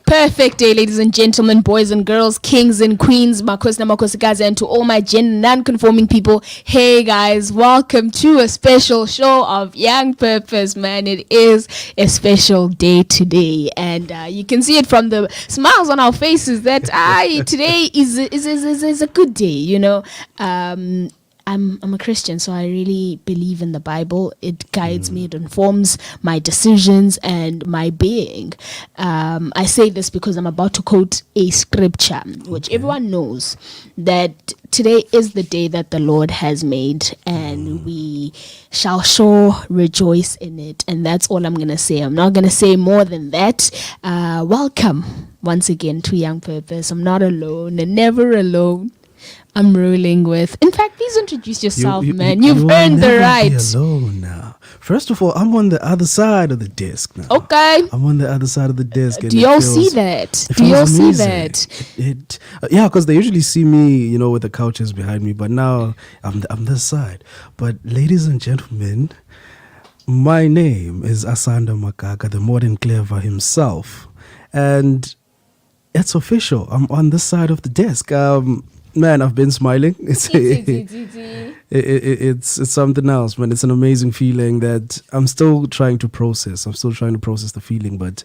Perfect day, ladies and gentlemen, boys and girls, kings and queens, makhosi namakhosikazi, and to all my gender non-conforming people. Hey guys, welcome to a special show of Young Purpose, man. It is a special day today, and you can see it from the smiles on our faces that today is a good day, you know. I'm a Christian, so I really believe in the Bible. It guides me, it informs my decisions and my being. I say this because I'm about to quote a scripture, which everyone knows that today is the day that the Lord has made, and we shall sure rejoice in it. And that's all I'm going to say. I'm not going to say more than that. Welcome once again to Young Purpose. I'm not alone and never alone. I'm rolling with. In fact, please introduce yourself, man. You've earned the right. Be alone now. First of all, I'm on the other side of the desk now. Okay. I'm on the other side of the desk. Do y'all see that? Do y'all see that? Yeah, because they usually see me, you know, with the couches behind me. But now I'm this side. But ladies and gentlemen, my name is Asanda Magaga, the modern clever himself, and it's official. I'm on this side of the desk. Man, I've been smiling. It's something else, man. It's an amazing feeling that I'm still trying to process. I'm still trying to process the feeling, but it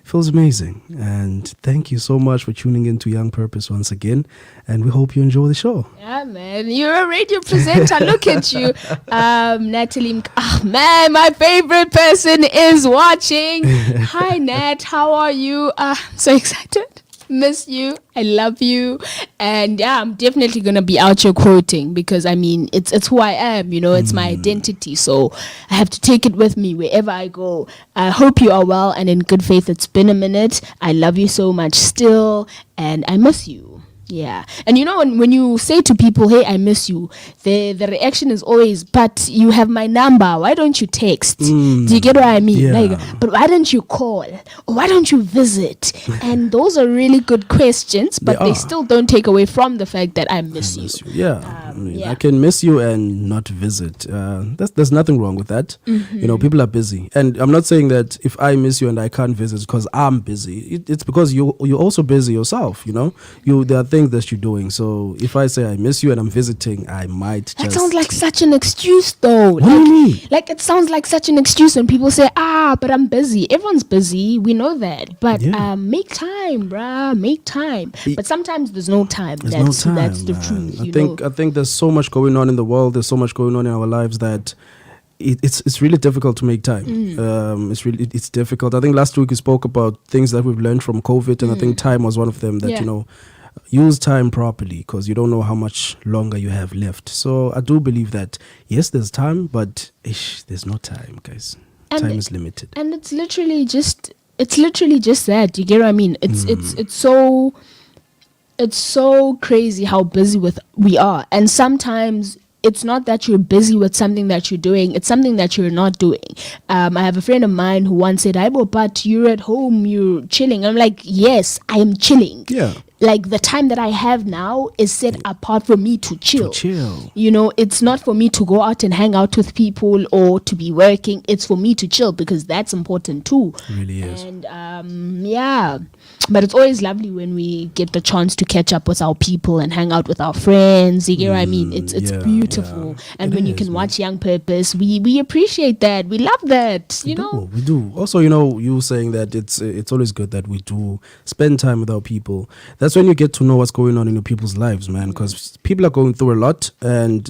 feels amazing. And thank you so much for tuning in to Young Purpose once again. And we hope you enjoy the show. Yeah, man. You're a radio presenter. Look at you. Natalie. Oh, man, my favorite person is watching. Hi, Nat. How are you? I'm so excited. Miss you. I love you. And yeah, I'm definitely gonna be out here quoting, because I mean it's who I am, you know. It's my identity, so I have to take it with me wherever I go. I hope you are well and in good faith. It's been a minute. I love you so much still, and I miss you. Yeah. And you know, when you say to people, hey, I miss you, the reaction is always, but you have my number, why don't you text? Do you get what I mean? Yeah. Like, but why don't you call? Or why don't you visit? And those are really good questions, but they still don't take away from the fact that I miss you. Yeah. I can miss you and not visit. There's nothing wrong with that. You know, people are busy. And I'm not saying that if I miss you and I can't visit because I'm busy. It's because you're also busy yourself, you know. There are things that you're doing. So if I say I miss you and I'm visiting, I might That sounds like such an excuse, though. What do you mean? Like, it sounds like such an excuse when people say, but I'm busy. Everyone's busy. We know that. But make time, bruh. Make time. But sometimes there's no time. That's the truth. I think there's so much going on in the world. There's so much going on in our lives that it's really difficult to make time. It's difficult. I think last week we spoke about things that we've learned from COVID, and I think time was one of them. That you know, use time properly, because you don't know how much longer you have left. So I do believe that yes, there's time, but there's no time, guys. Time is limited, and it's literally just that. You get what I mean? It's so crazy how busy we are, and sometimes it's not that you're busy with something that you're doing, it's something that you're not doing. I have a friend of mine who once said, but you're at home, you're chilling. I'm like, yes, I am chilling. Yeah. Like, the time that I have now is set apart for me to chill. You know, it's not for me to go out and hang out with people or to be working. It's for me to chill, because that's important too. It really is. And but it's always lovely when we get the chance to catch up with our people and hang out with our friends. You get what I mean? It's beautiful. And when you can watch Young Purpose, we appreciate that. We love that. You know, we do. Also, you know, you saying that it's always good that we do spend time with our people. That's when you get to know what's going on in your people's lives, man. Because people are going through a lot, and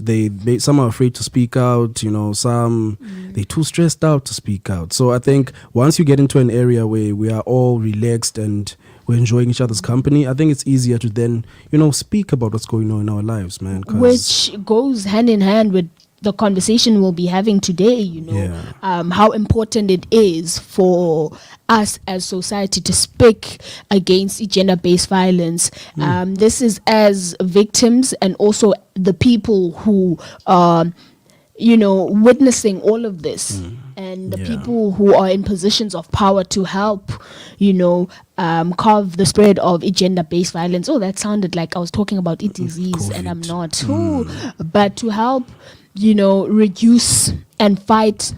some are afraid to speak out. You know, some they're too stressed out to speak out. So I think once you get into an area where we are all relaxed and we're enjoying each other's company, I think it's easier to then, you know, speak about what's going on in our lives, man. Which goes hand in hand with the conversation we'll be having today, you know, how important it is for us as society to speak against gender-based violence. This is as victims and also the people who are, you know, witnessing all of this, and the people who are in positions of power to help, you know, curb the spread of gender-based violence. Oh, that sounded like I was talking about a disease, COVID. And I'm not. But to help, you know, reduce and fight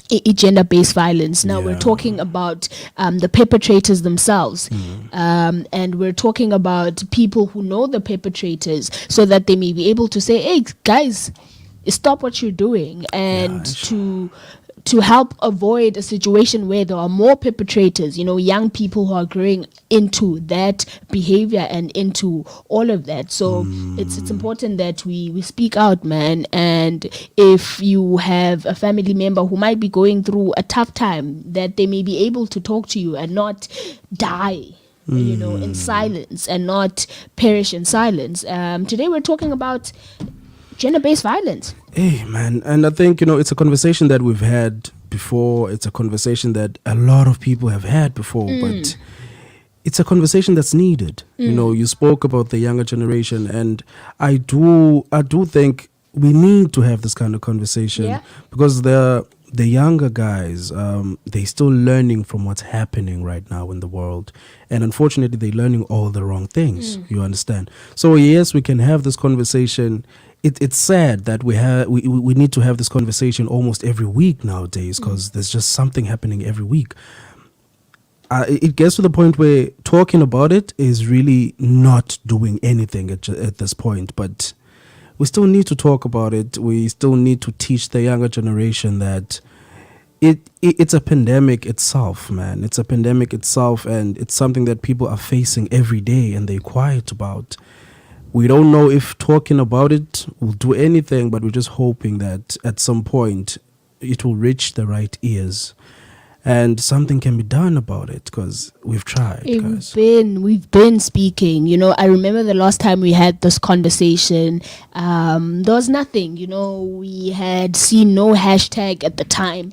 gender-based violence. Now we're Yeah. talking about the perpetrators themselves, and we're talking about people who know the perpetrators, so that they may be able to say, "Hey, guys, stop what you're doing," and to help avoid a situation where there are more perpetrators, young people who are growing into that behavior and into all of that. So it's important that we speak out, man. And if you have a family member who might be going through a tough time, that they may be able to talk to you and not die in silence, and not perish in silence. Today we're talking about gender-based violence. Hey, man. And I think, it's a conversation that we've had before. It's a conversation that a lot of people have had before, but it's a conversation that's needed. You spoke about the younger generation, and I do think we need to have this kind of conversation, because the younger guys, they're still learning from what's happening right now in the world. And unfortunately, they're learning all the wrong things. You understand? So yes, we can have this conversation. It's sad that we need to have this conversation almost every week nowadays, because there's just something happening every week. It gets to the point where talking about it is really not doing anything at this point. But we still need to talk about it. We still need to teach the younger generation that it's a pandemic itself, man. It's a pandemic itself, and it's something that people are facing every day and they're quiet about. We don't know if talking about it will do anything, but we're just hoping that at some point it will reach the right ears and something can be done about it, because we've tried, guys. We've been speaking. I remember the last time we had this conversation, there was nothing. We had seen no hashtag at the time,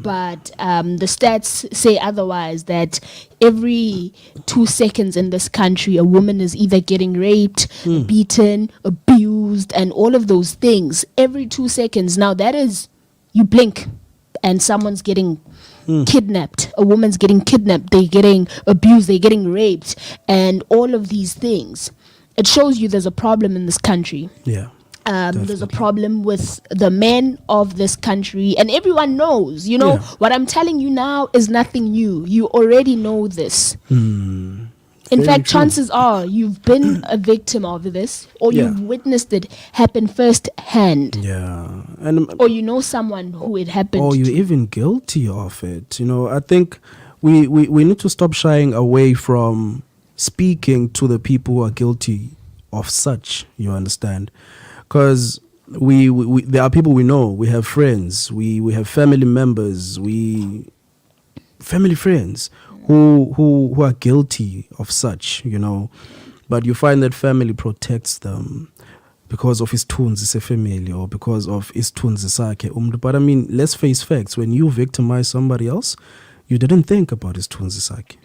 but the stats say otherwise, that every 2 seconds in this country, a woman is either getting raped, beaten, abused, and all of those things. Every 2 seconds. Now that is, you blink and someone's getting kidnapped. A woman's getting kidnapped. They're getting abused. They're getting raped, and all of these things. It shows you there's a problem in this country. Yeah. There's a problem with the men of this country, and everyone knows. What I'm telling you now is nothing new. You already know this. In fact, chances are you've been a victim of this, or you've witnessed it happen firsthand. Yeah. Or someone who it happened or you're to. even guilty of it. I think we need to stop shying away from speaking to the people who are guilty of such, you understand? Because we there are people we know, we have friends, we have family members, family friends who are guilty of such, but you find that family protects them because of his tunes family, or because of his tunes sakhe. But I mean, let's face facts. When you victimize somebody else, you didn't think about his tunes sakhe,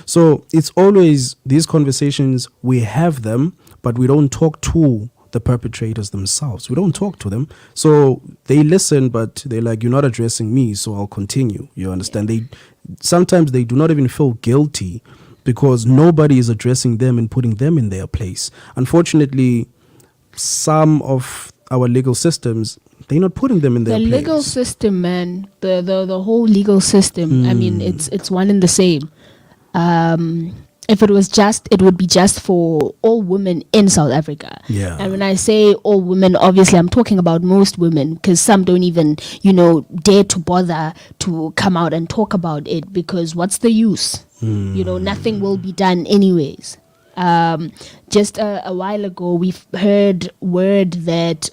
So it's always these conversations, we have them, but we don't talk to the perpetrators themselves. We don't talk to them. So they listen, but they're like, you're not addressing me, so I'll continue. You understand? Sometimes they do not even feel guilty, because nobody is addressing them and putting them in their place. Unfortunately, some of our legal systems, they're not putting them in their place. The legal system, man, the whole legal system, I mean, it's one and the same. If it was just, it would be just for all women in South Africa. Yeah. And when I say all women, obviously I'm talking about most women, because some don't even, dare to bother to come out and talk about it, because what's the use? Nothing will be done anyways. Just a while ago, we've heard word that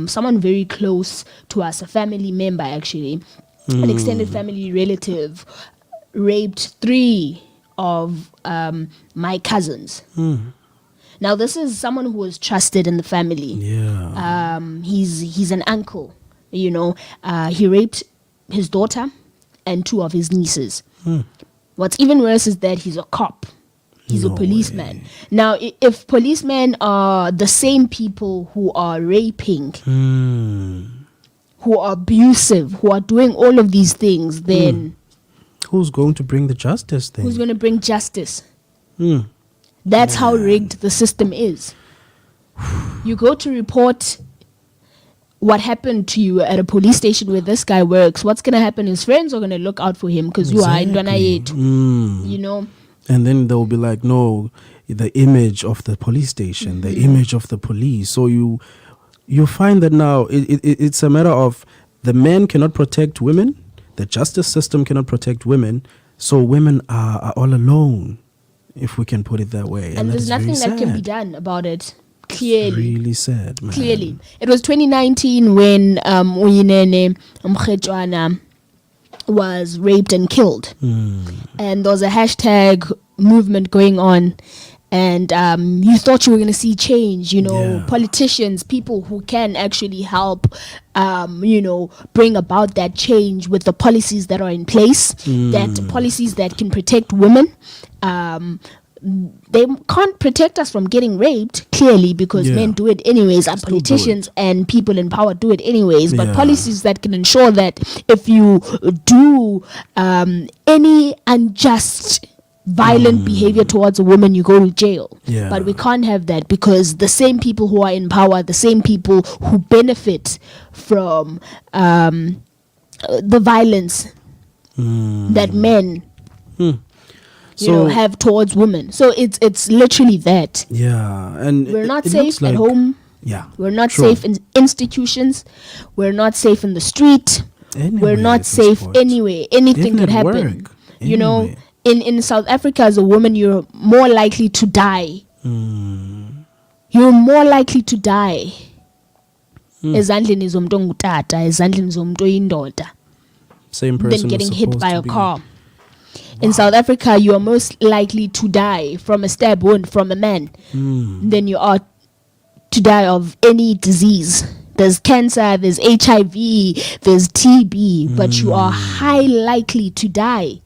someone very close to us, a family member actually, an extended family relative, raped 3 of my cousins. Now this is someone who was trusted in the family. Yeah. He's an uncle. He raped his daughter and 2 of his nieces. What's even worse is that he's a cop. He's a policeman. Way. Now, if policemen are the same people who are raping, who are abusive, who are doing all of these things, then who's going to bring the justice then? Who's going to bring justice? That's how rigged the system is. You go to report what happened to you at a police station where this guy works, what's going to happen? His friends are going to look out for him because you are in you know. And then they'll be like, no, the image of the police station, the image of the police. So you find that now it's a matter of the men cannot protect women, the justice system cannot protect women, so women are all alone, if we can put it that way. And there's nothing that can be done about it. Clearly. It's really sad, man. Clearly. It was 2019 when Uyinene Mkhetjwana was raped and killed. And there was a hashtag movement going on. And you thought you were going to see change, politicians, people who can actually help, bring about that change with the policies that are in place, that policies that can protect women. They can't protect us from getting raped, clearly, because men do it anyways, and politicians and people in power do it anyways. But policies that can ensure that if you do any unjust, violent behavior towards a woman, you go to jail. But we can't have that, because the same people who are in power, the same people who benefit from the violence that men have towards women. So it's literally that. And we're not safe at home. We're not safe in institutions. We're not safe in the street. We're not safe anywhere. Anything could happen. In South Africa, as a woman, you're more likely to die. You're more likely to die. Ezandleni zomuntu ongutata, ezandleni zomuntu oyindoda. Same person than getting hit by a car. In South Africa, you are most likely to die from a stab wound from a man than you are to die of any disease. There's cancer, there's HIV, there's TB, but you are high likely to die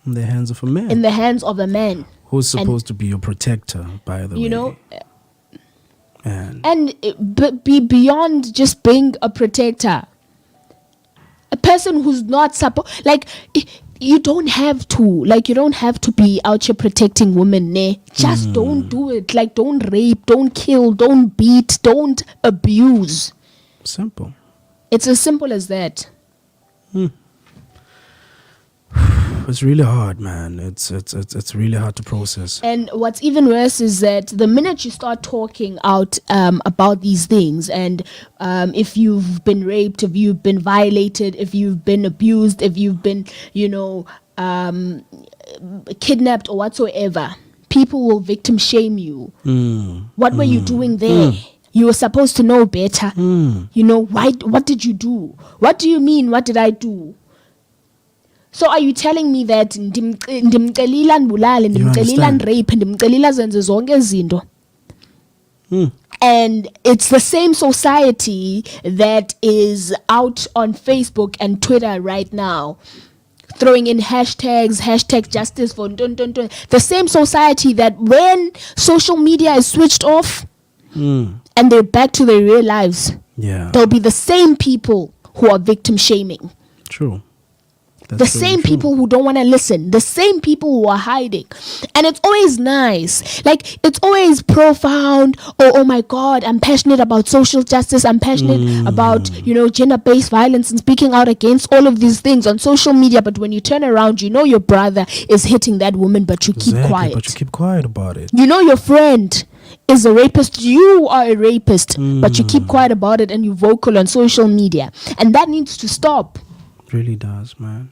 in the hands of a man. In the hands of a man. Who's supposed to be your protector, by the way. And be beyond just being a protector. A person who's not supposed, you don't have to be out here protecting women, ne? Just don't do it. Don't rape, don't kill, don't beat, don't abuse. Simple. It's as simple as that. It's really hard, man. It's really hard to process. And what's even worse is that the minute you start talking out about these things, and if you've been raped, if you've been violated, if you've been abused, if you've been, kidnapped or whatsoever, people will victim shame you. What were you doing there? You were supposed to know better. Why? What did you do? What do you mean? What did I do? So are you telling me that ndimcelila ndibulale, ndimcelila rape, ndimcelila zenze zonke izinto? And it's the same society that is out on Facebook and Twitter right now, throwing in hashtag justice for the same society that when social media is switched off and they're back to their real lives, there'll be the same people who are victim shaming. True. The same people who don't want to listen, the same people who are hiding. And it's always nice. It's always profound. Oh my God, I'm passionate about social justice. I'm passionate about, gender-based violence and speaking out against all of these things on social media. But when you turn around, your brother is hitting that woman, but you keep quiet. But you keep quiet about it. Your friend is a rapist. You are a rapist, but you keep quiet about it and you vocal on social media. And that needs to stop. It really does, man.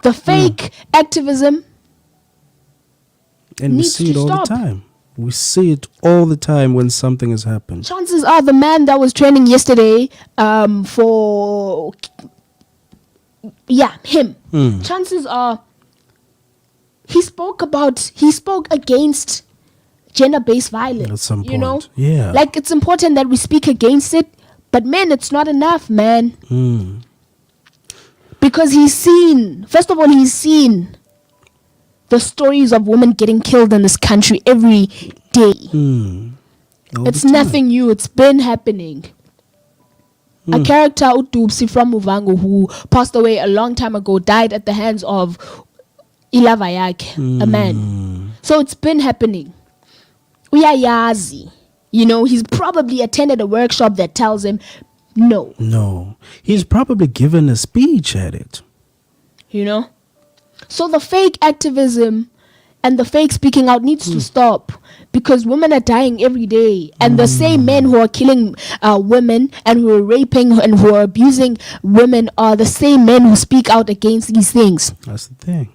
The fake activism and needs we see it all stop. the time. We see it all the time when something has happened. Chances are the man that was training yesterday for him. Chances are he spoke against gender-based violence. At some point. Yeah. It's important that we speak against it, but man, it's not enough, man. Because he's seen the stories of women getting killed in this country every day. It's nothing new. It's been happening. A character, Utupsi from Muvango, who passed away a long time ago, died at the hands of Ilavayak, a man. So it's been happening. Uyayazi. You know, he's probably attended a workshop that tells him no. No. He's probably given a speech at it. You know? So the fake activism and the fake speaking out needs to stop, because women are dying every day, and the same men who are killing women and who are raping and who are abusing women are the same men who speak out against these things. That's the thing.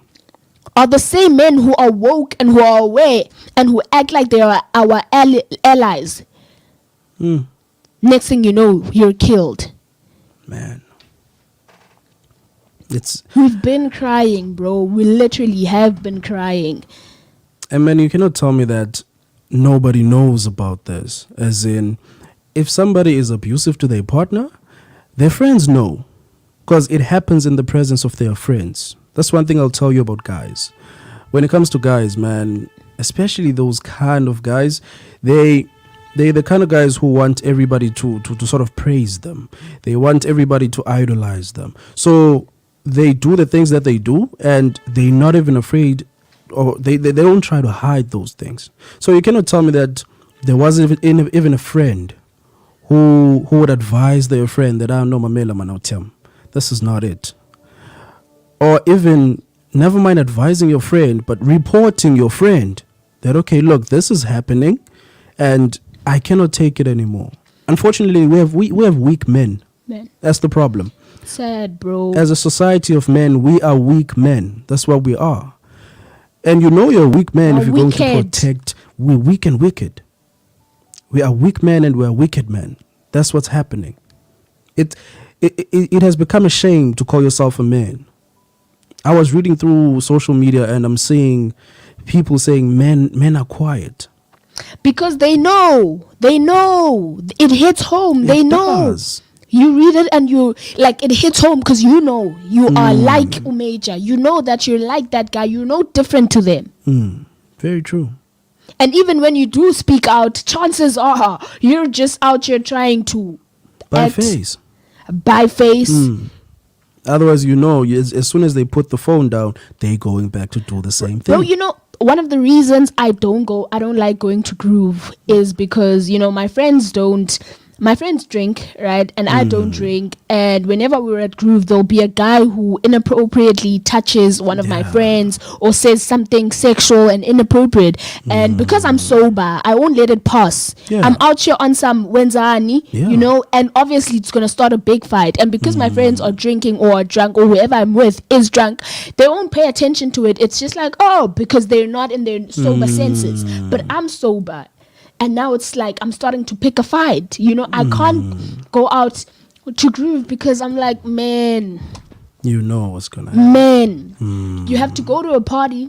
Are the same men who are woke and who are aware and who act like they are our allies. Next thing you know, you're killed. Man. We've been crying, bro. We literally have been crying. And man, you cannot tell me that nobody knows about this. As in, if somebody is abusive to their partner, their friends know, because it happens in the presence of their friends. That's one thing I'll tell you about guys. When it comes to guys, man, especially those kind of guys, they're the kind of guys who want everybody to sort of praise them. They want everybody to idolize them. So they do the things that they do, and they're not even afraid, or they don't try to hide those things. So you cannot tell me that there wasn't even a friend who would advise their friend that, I know Mamela Manautem. This is not it. Or even, never mind advising your friend, but reporting your friend that, okay, look, this is happening and I cannot take it anymore. Unfortunately, we have weak men. That's the problem. Sad, bro. As a society of men, we are weak men. That's what we are. And you know you're a weak man if you're going to protect. We're weak and wicked. We are weak men and we are wicked men. That's what's happening. It has become a shame to call yourself a man. I was reading through social media and I'm seeing people saying men are quiet. Because they know. It hits home. They know. Does. You read it and you, like, it hits home because you know you are like Umeja. You know that you're like that guy. You're no different to them. Very true. And even when you do speak out, chances are you're just out here trying to By face. Otherwise, you know, as soon as they put the phone down, they're going back to do the same thing. Bro, you know, one of the reasons I don't like going to Groove is because, you know, my friends drink, right? And I don't drink. And whenever we're at Groove, there'll be a guy who inappropriately touches one of my friends or says something sexual and inappropriate. And because I'm sober, I won't let it pass. I'm out here on some wenzani, you know, and obviously it's going to start a big fight. And because my friends are drinking or are drunk, or whoever I'm with is drunk, they won't pay attention to it. It's just like, oh, because they're not in their sober senses. But I'm sober. And now it's like I'm starting to pick a fight. You know, I can't go out to Groove because I'm like, man. You know what's going to happen. Man. You have to go to a party.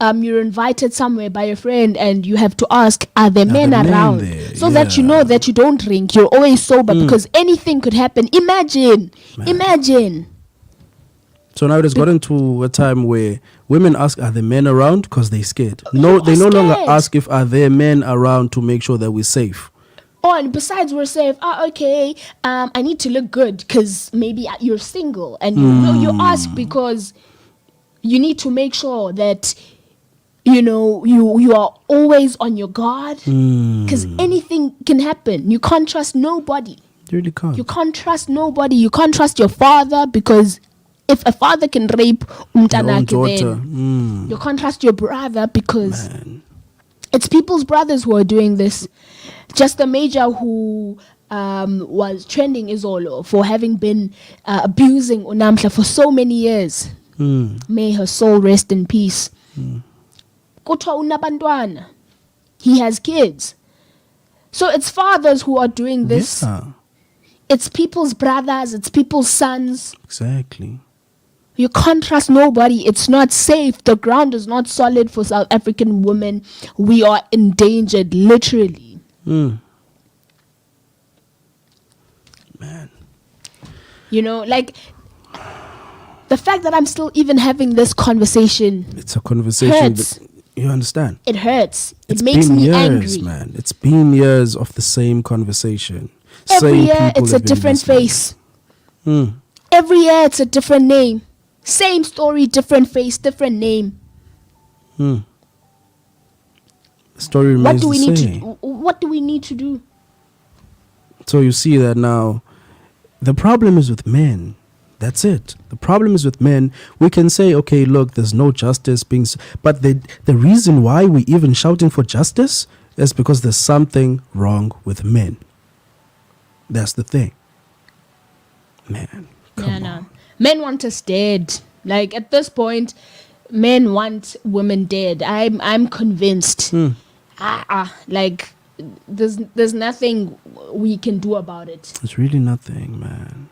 You're invited somewhere by a friend and you have to ask, are there men around? So that you know that you don't drink. You're always sober because anything could happen. Imagine. So now it has gotten to a time where women ask, are there men around? Because they're scared. No, they no longer ask if are there men around to make sure that we're safe. Oh, and besides we're safe, okay, I need to look good because maybe you're single. And you ask because you need to make sure that, you know, you are always on your guard. Because anything can happen. You can't trust nobody. You really can't. You can't trust nobody. You can't trust your father because if a father can rape umtanake, then you can't trust your brother because it's people's brothers who are doing this. Just the major who was trending Izolo for having been abusing Unamhla for so many years. May her soul rest in peace. Kutwa unabantwana. He has kids. So it's fathers who are doing this. It's people's brothers. It's people's sons. Exactly. You can't trust nobody. It's not safe. The ground is not solid for South African women. We are endangered, literally. Man. You know, like, the fact that I'm still even having this conversation. It's a conversation that, you understand? It hurts. It makes me angry. Man. It's been years of the same conversation. Every year it's a different face. Every year it's a different name. Same story, different face, different name. story remains the same. What do we need to do? So you see that now, the problem is with men. That's it. The problem is with men. We can say, okay, look, there's no justice being, but the reason why we even shouting for justice is because there's something wrong with men. That's the thing. Man, come on. Men want us dead. Like at this point, men want women dead. I'm convinced. Like there's nothing we can do about it. There's really nothing, man.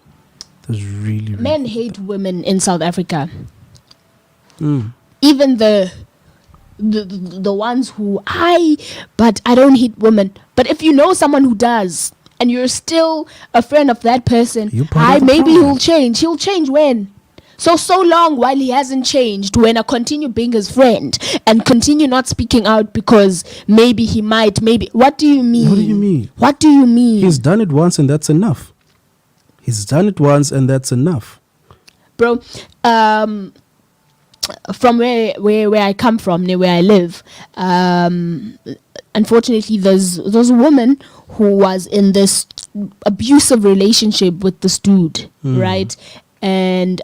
There's really men hate women in South Africa. Even the ones who but I don't hate women. But if you know someone who does, and you're still a friend of that person, maybe he'll change. He'll change when? So long while he hasn't changed, when I continue being his friend and continue not speaking out because maybe he might, What do you mean? What do you mean? What do you mean? He's done it once and that's enough. Bro, from where I come from, near where I live, unfortunately there's a woman who was in this abusive relationship with this dude, right? And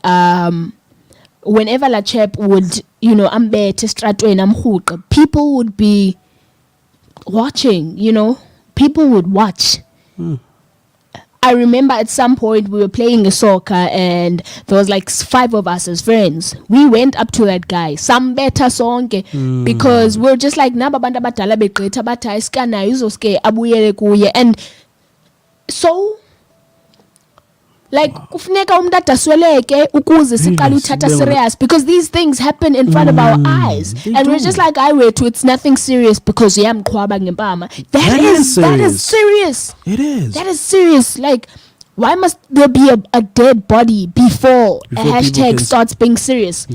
whenever La Chep would, people would be watching, people would watch. I remember at some point we were playing a soccer and there was like 5 of us as friends. We went up to that guy, some better song, because we're just like, and so like kufuneka umuntu adasweleke ukuze siqale uthatha serious, because these things happen in front of our eyes and we're just like, it's nothing serious because uyamqhwaba ngempama. That is serious. It is. That is serious. Like, why must there be a dead body before a hashtag starts being serious?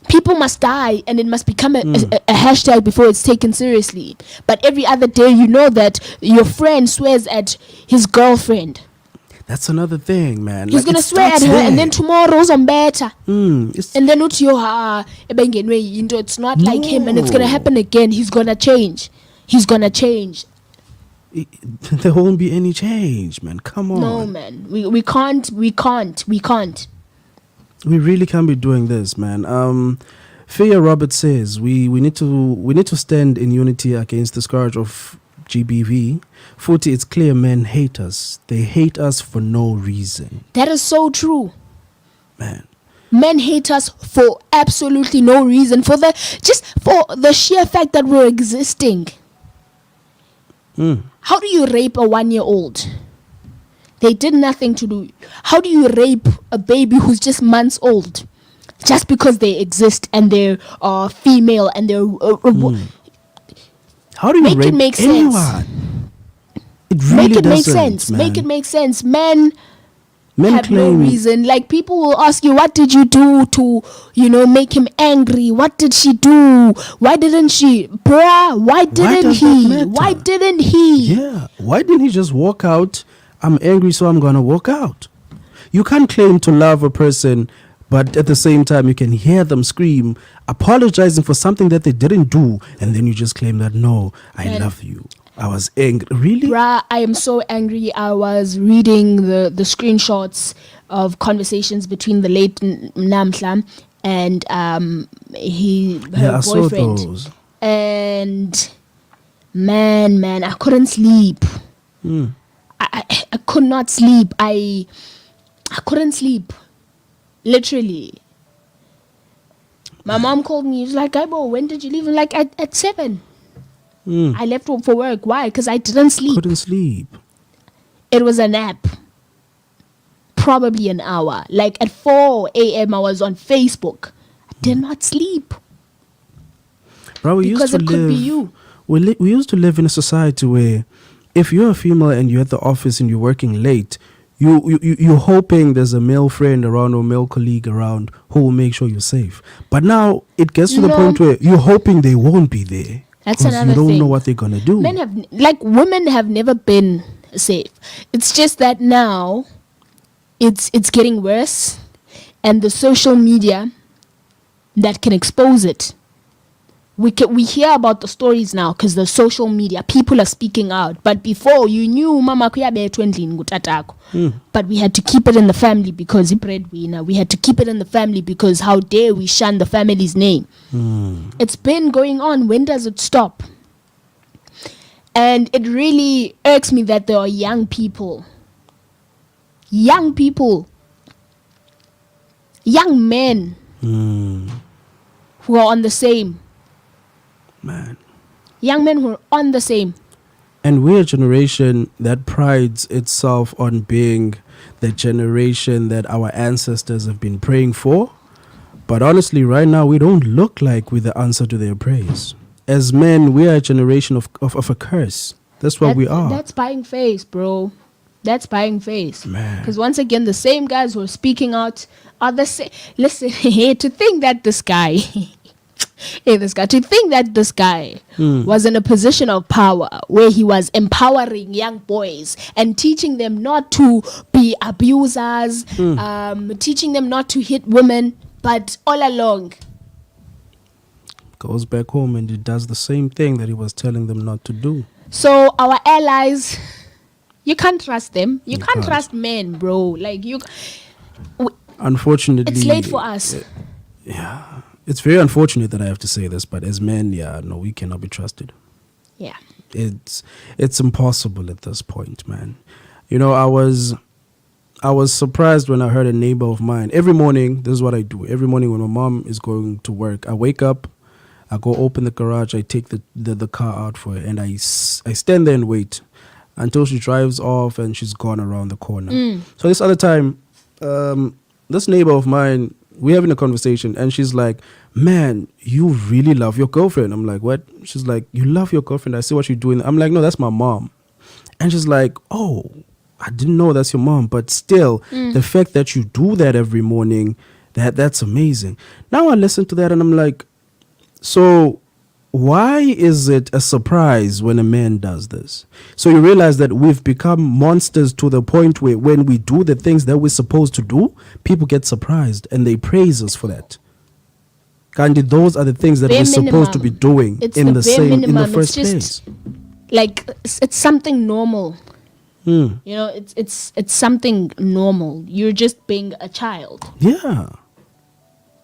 People must die and it must become a hashtag before it's taken seriously. But every other day that your friend swears at his girlfriend. That's another thing, man. He's gonna swear at her, and then tomorrow's on better. And then it's not like him, and it's gonna happen again. He's gonna change. There won't be any change, man. Come on. No, man. We can't. We really can't be doing this, man. Fia Robert says we need to stand in unity against the scourge of GBV. 40, it's clear men hate us. They hate us for no reason. That is so true. Man. Men hate us for absolutely no reason. For the sheer fact that we're existing. How do you rape a 1-year-old? They did nothing to do. How do you rape a baby who's just months old? Just because they exist and they're female and they're... How do you rape make anyone? Sense. It really doesn't, Make it make sense. Men have claim no reason. Like, people will ask you, what did you do to, make him angry? What did she do? Why didn't she? Bruh, why didn't he? Why didn't he? Yeah. Why didn't he just walk out? I'm angry, so I'm going to walk out. You can't claim to love a person, but at the same time, you can hear them scream, apologizing for something that they didn't do, and then you just claim that, no, I love you. I was angry. Really? Bruh, I am so angry. I was reading the screenshots of conversations between the late Namhla and her boyfriend. Saw those. And man, I couldn't sleep. I could not sleep. I couldn't sleep. Literally. My mom called me. She was like, Aibo, when did you leave? I'm like, at 7. I left for work. Why? Because I didn't sleep. Couldn't sleep. It was a nap. Probably an hour. Like at 4 a.m. I was on Facebook. I did not sleep. Bro, because it could be you. We used to live in a society where if you're a female and you're at the office and you're working late, you're hoping there's a male friend around or male colleague around who will make sure you're safe. But now it gets to the point where you're hoping they won't be there. That's another thing. You don't know what they're gonna do. Women have never been safe. It's just that now it's getting worse, and the social media that can expose it. we hear about the stories now because the social media, people are speaking out. But before, you knew mama kuyabethwa endlini ngutatako. But we had to keep it in the family because he breadwinner. We had to keep it in the family because how dare we shun the family's name. It's been going on. When does it stop? And it really irks me that there are young people, young men who are on the same. Man. Young men who are on the same. And we're a generation that prides itself on being the generation that our ancestors have been praying for. But honestly, right now, we don't look like we're the answer to their praise. As men, we are a generation of a curse. That's what we are. That's buying face, bro. That's buying face. Man. Because once again, the same guys who are speaking out are the same. Listen, to think that this guy... to think that this guy was in a position of power where he was empowering young boys and teaching them not to be abusers, teaching them not to hit women, but all along goes back home and he does the same thing that he was telling them not to do. So our allies, you can't trust them. You can't trust men, bro. Like unfortunately, it's late for us. Yeah. It's very unfortunate that I have to say this, but as men, no, we cannot be trusted. Yeah. It's impossible at this point, man. You know, I was surprised when I heard a neighbor of mine. Every morning, this is what I do. Every morning when my mom is going to work, I wake up, I go open the garage, I take the car out for her, and I stand there and wait until she drives off and she's gone around the corner. So this other time, this neighbor of mine, we're having a conversation and she's like, man, you really love your girlfriend. I'm like, what? She's like, you love your girlfriend. I see what you're doing. I'm like, no, that's my mom. And she's like, oh, I didn't know that's your mom. But still, the fact that you do that every morning, that's amazing. Now I listen to that and I'm like, so why is it a surprise when a man does this? So you realize that we've become monsters to the point where when we do the things that we're supposed to do, people get surprised and they praise us for that. Kandi, those are the things that we're supposed to be doing in the first place. Like it's something normal. You know, it's something normal. You're just being a child. Yeah.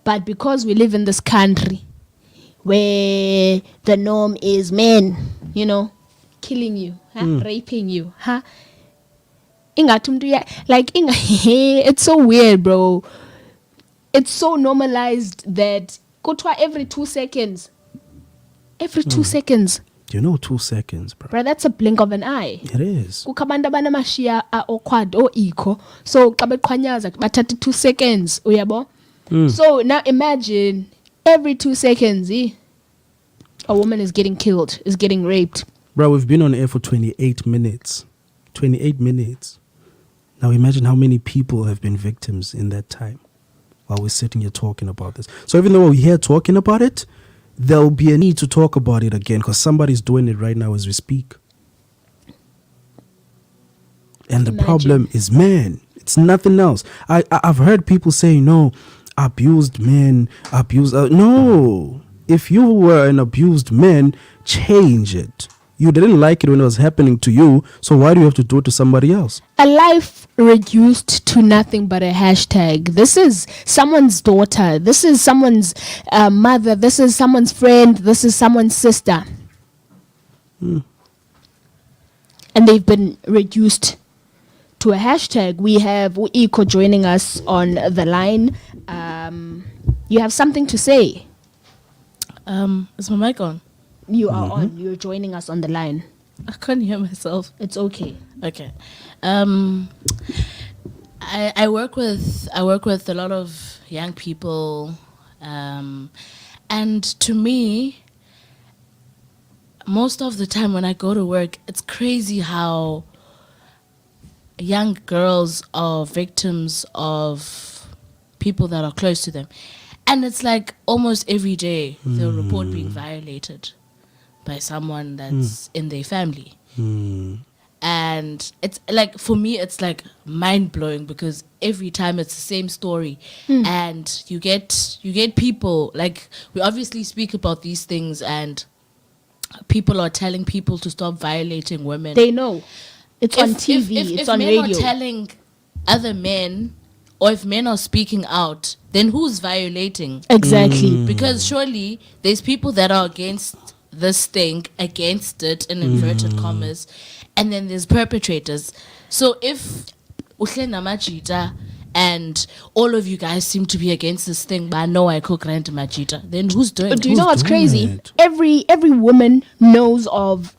But because we live in this country where the norm is men, you know, killing you, raping you, it's so weird, bro. It's so normalized that every 2 seconds. Every 2 seconds. You know, 2 seconds, bro. Bro, that's a blink of an eye. It is. Kukabanda bana mashia quad o iko. So kabekwanyaza batati 2 seconds, uyabo. So now imagine every 2 seconds, a woman is getting killed, is getting raped. Bro, we've been on air for 28 minutes. 28 minutes. Now imagine how many people have been victims in that time while we're sitting here talking about this. So even though we're here talking about it, there'll be a need to talk about it again because somebody's doing it right now as we speak. And the problem is men. It's nothing else. I've heard people say, no, abused men, no. If you were an abused man, change it. You didn't like it when it was happening to you, so why do you have to do it to somebody else? A life reduced to nothing but a hashtag. This is someone's daughter. This is someone's mother. This is someone's friend. This is someone's sister. And they've been reduced to a hashtag. We have Iko joining us on the line. You have something to say? Is my mic on? You are on. You're joining us on the line. I can't hear myself. It's okay. Okay. I work with a lot of young people, and to me, most of the time when I go to work, it's crazy how young girls are victims of people that are close to them. And it's like almost every day they'll report being violated by someone that's in their family. And it's like, for me, it's like mind blowing, because every time it's the same story. And you get people, like, we obviously speak about these things, and people are telling people to stop violating women. They know. It's on TV, it's on radio. If men are telling other men, or if men are speaking out, then who's violating? Exactly. Because surely there's people that are against this thing, against it in inverted commas, and then there's perpetrators. So if Uhlena Majita and all of you guys seem to be against this thing, but I know I cook rent Majita, then who's doing it? Do you know what's crazy? it? Every woman knows of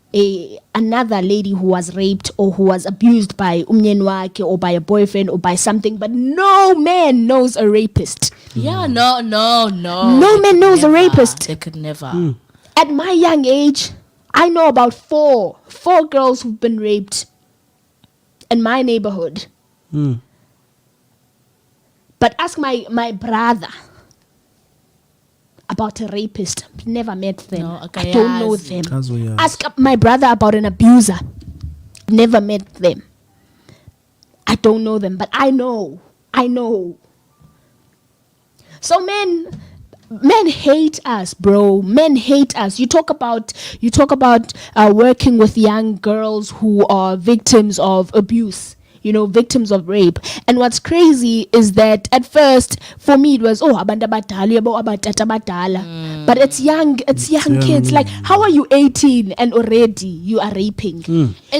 another lady who was raped or who was abused by umnyenwake or by a boyfriend or by something, but no man knows a rapist. Yeah, no. No They man could knows a never. rapist. They could never. At my young age, I know about four girls who've been raped in my neighborhood. But ask my brother about a rapist. Never met them. No, okay, I don't know yes. them. Kazuyazi. Ask my brother about an abuser. Never met them. I don't know them, but I know. So men hate us, bro. Men hate us. You talk about working with young girls who are victims of abuse, victims of rape. And what's crazy is that at first, for me, it was abantu abadala, abatata abadala. But it's young kids. Like, how are you 18 and already you are raping?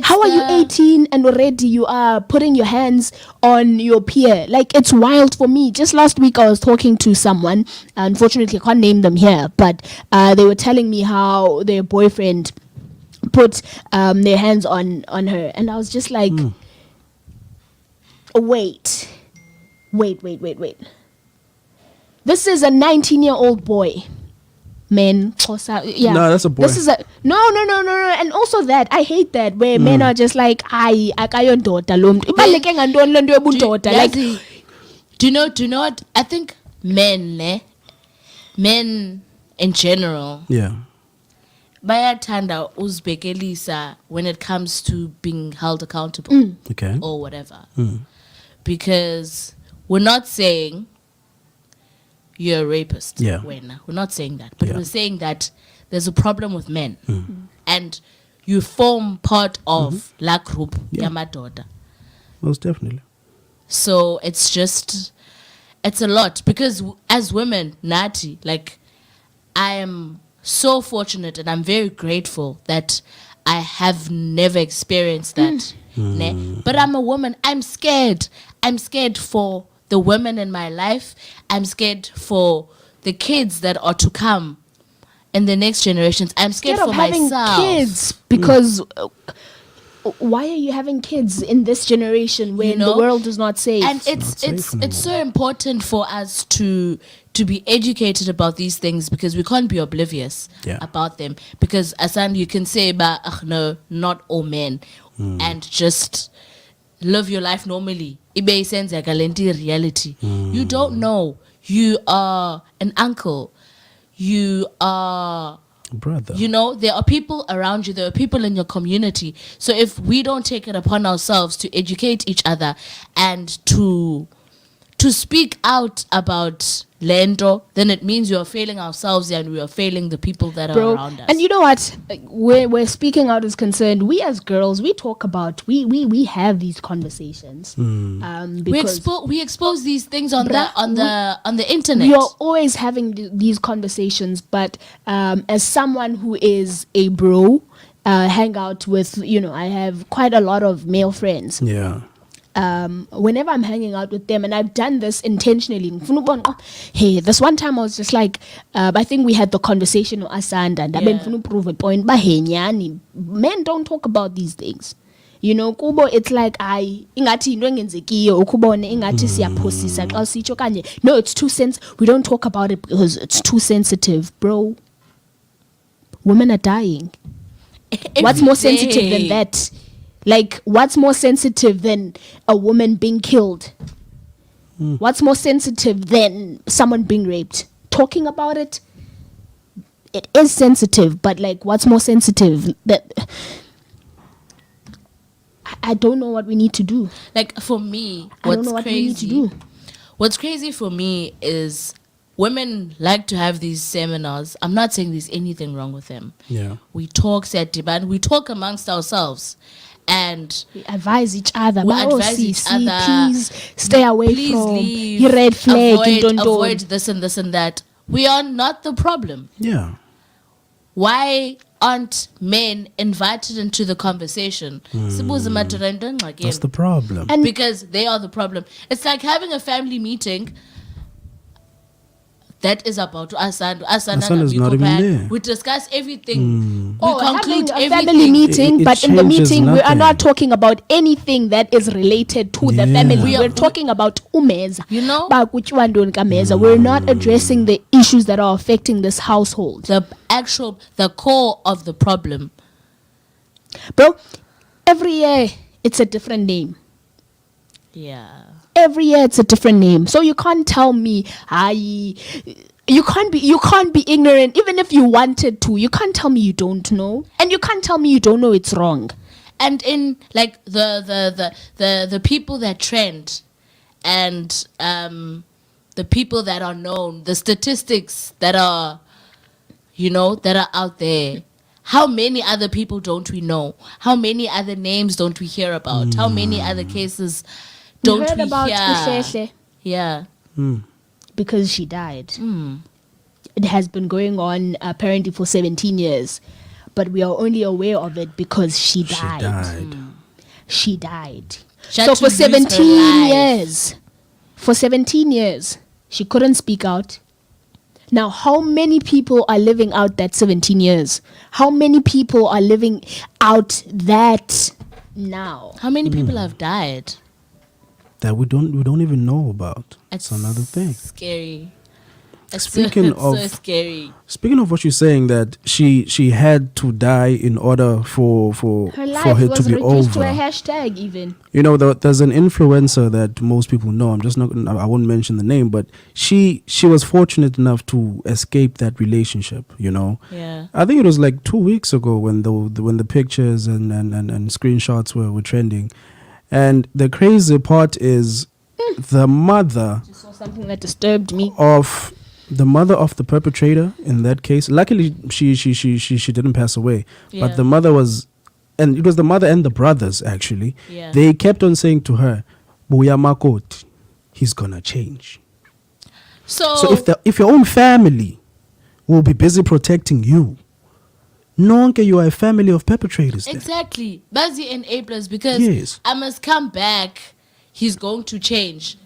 How are you 18 and already you are putting your hands on your peer? Like, it's wild for me. Just last week I was talking to someone, unfortunately I can't name them here, but they were telling me how their boyfriend put their hands on her, and I was just like, wait. This is a 19-year-old boy. Men, yeah. No, that's a boy. This is a no. And also that I hate that where men are just like, akayondoda lo muntu. Ibaluleke ngantoni le nto yobudoda? Like, do you know what? I think men in general, Yeah. bayathanda uzbekelisa when it comes to being held accountable Okay. or whatever. Because we're not saying you're a rapist. Yeah. We're not saying that. But Yeah. we're saying that there's a problem with men. And you form part of la group, Yeah. yamadoda. Most definitely. So it's a lot. Because as women, Nati, like, I am so fortunate and I'm very grateful that I have never experienced that. But I'm a woman. I'm scared. I'm scared for the women in my life. I'm scared for the kids that are to come in the next generations. I'm scared of for having myself. kids because why are you having kids in this generation when the world is not safe? And not safe it's anymore. so important for us to be educated about these things, because we can't be oblivious about them. Because Asanda, you can say, but no, not all men, and just live your life normally. Ibe sense like a reality. You don't know. You are an uncle. You are Brother. there are people around you, there are people in your community. So if we don't take it upon ourselves to educate each other and to speak out about Lendo, then it means we are failing ourselves and we are failing the people that are around us. And you know what? Where speaking out is concerned, we as girls, we talk about, we have these conversations. Because we expose these things on the internet. we are always having these conversations, but as someone who is a bro, hang out with, I have quite a lot of male friends. Yeah. Whenever I'm hanging out with them, and I've done this intentionally. Hey, this one time I was just like, I think we had the conversation with Asanda, and I've been prove a point. But hey, men don't talk about these things. Kubo, it's like ingati into engenzekiyo ukubone ingati siyaphosisa xa sitsho kanje. No, it's too we don't talk about it because it's too sensitive, bro. Women are dying. What's more sensitive than that? Like, what's more sensitive than a woman being killed? What's more sensitive than someone being raped? Talking about it, it is sensitive, but like, what's more sensitive? I don't know what we need to do. Like for me, I don't what's know what we crazy? need to do. What's crazy for me is women like to have these seminars. I'm not saying there's anything wrong with them. Yeah. We talk, we talk amongst ourselves, and We advise each other. We Ba, advise each sisi, other. please stay away please from leave, the red flag. avoid this and this and that. We are not the problem. Yeah. Why aren't men invited into the conversation? Sibuza madoda into engxakini. That's the problem. And Because they are the problem. It's like having a family meeting that is about Asanda. Asanda is not even there. We discuss everything. We having conclude a everything. family meeting, It but in the changes meeting we are nothing. not talking about anything that is related to the Yeah. family. We're talking about umeza. You know? We're not addressing the issues that are affecting this household. The core of the problem. Bro, every year it's a different name. Yeah. Every year it's a different name. So you can't tell me, you can't be ignorant. Even if you wanted to, you can't tell me you don't know. And you can't tell me you don't know it's wrong. And in like the people that trend and the people that are known, the statistics that are that are out there. How many other people don't we know? How many other names don't we hear about? How many other cases don't you heard we about hear? Uhlehla Yeah. because she died. It has been going on apparently for 17 years, but we are only aware of it because she died. She died. She had So to for lose her 17 years, she couldn't speak out. Now, how many people are living out that 17 years? How many people are living out that now? How many people have died? That we don't even know about. It's another thing. Scary. It's Speaking so of- scary. Speaking of what you're saying, that she had to die in order for Her life for it was to be reduced to a over. hashtag even. You know, there's an influencer that most people know. I won't mention the name, but she was fortunate enough to escape that relationship. You know, Yeah. I think it was like 2 weeks ago when the pictures and screenshots were trending, and the crazy part is the mother I saw something that disturbed me. of the perpetrator in that case. Luckily, she didn't pass away, Yeah. but the mother was. And it was the mother and the brothers, actually. Yeah. They kept on saying to her, Buya Makot, he's going to change. So if your own family will be busy protecting you, nonke you are a family of perpetrators. then. Exactly. That's the enablers because Yes. I must come back. He's going to change.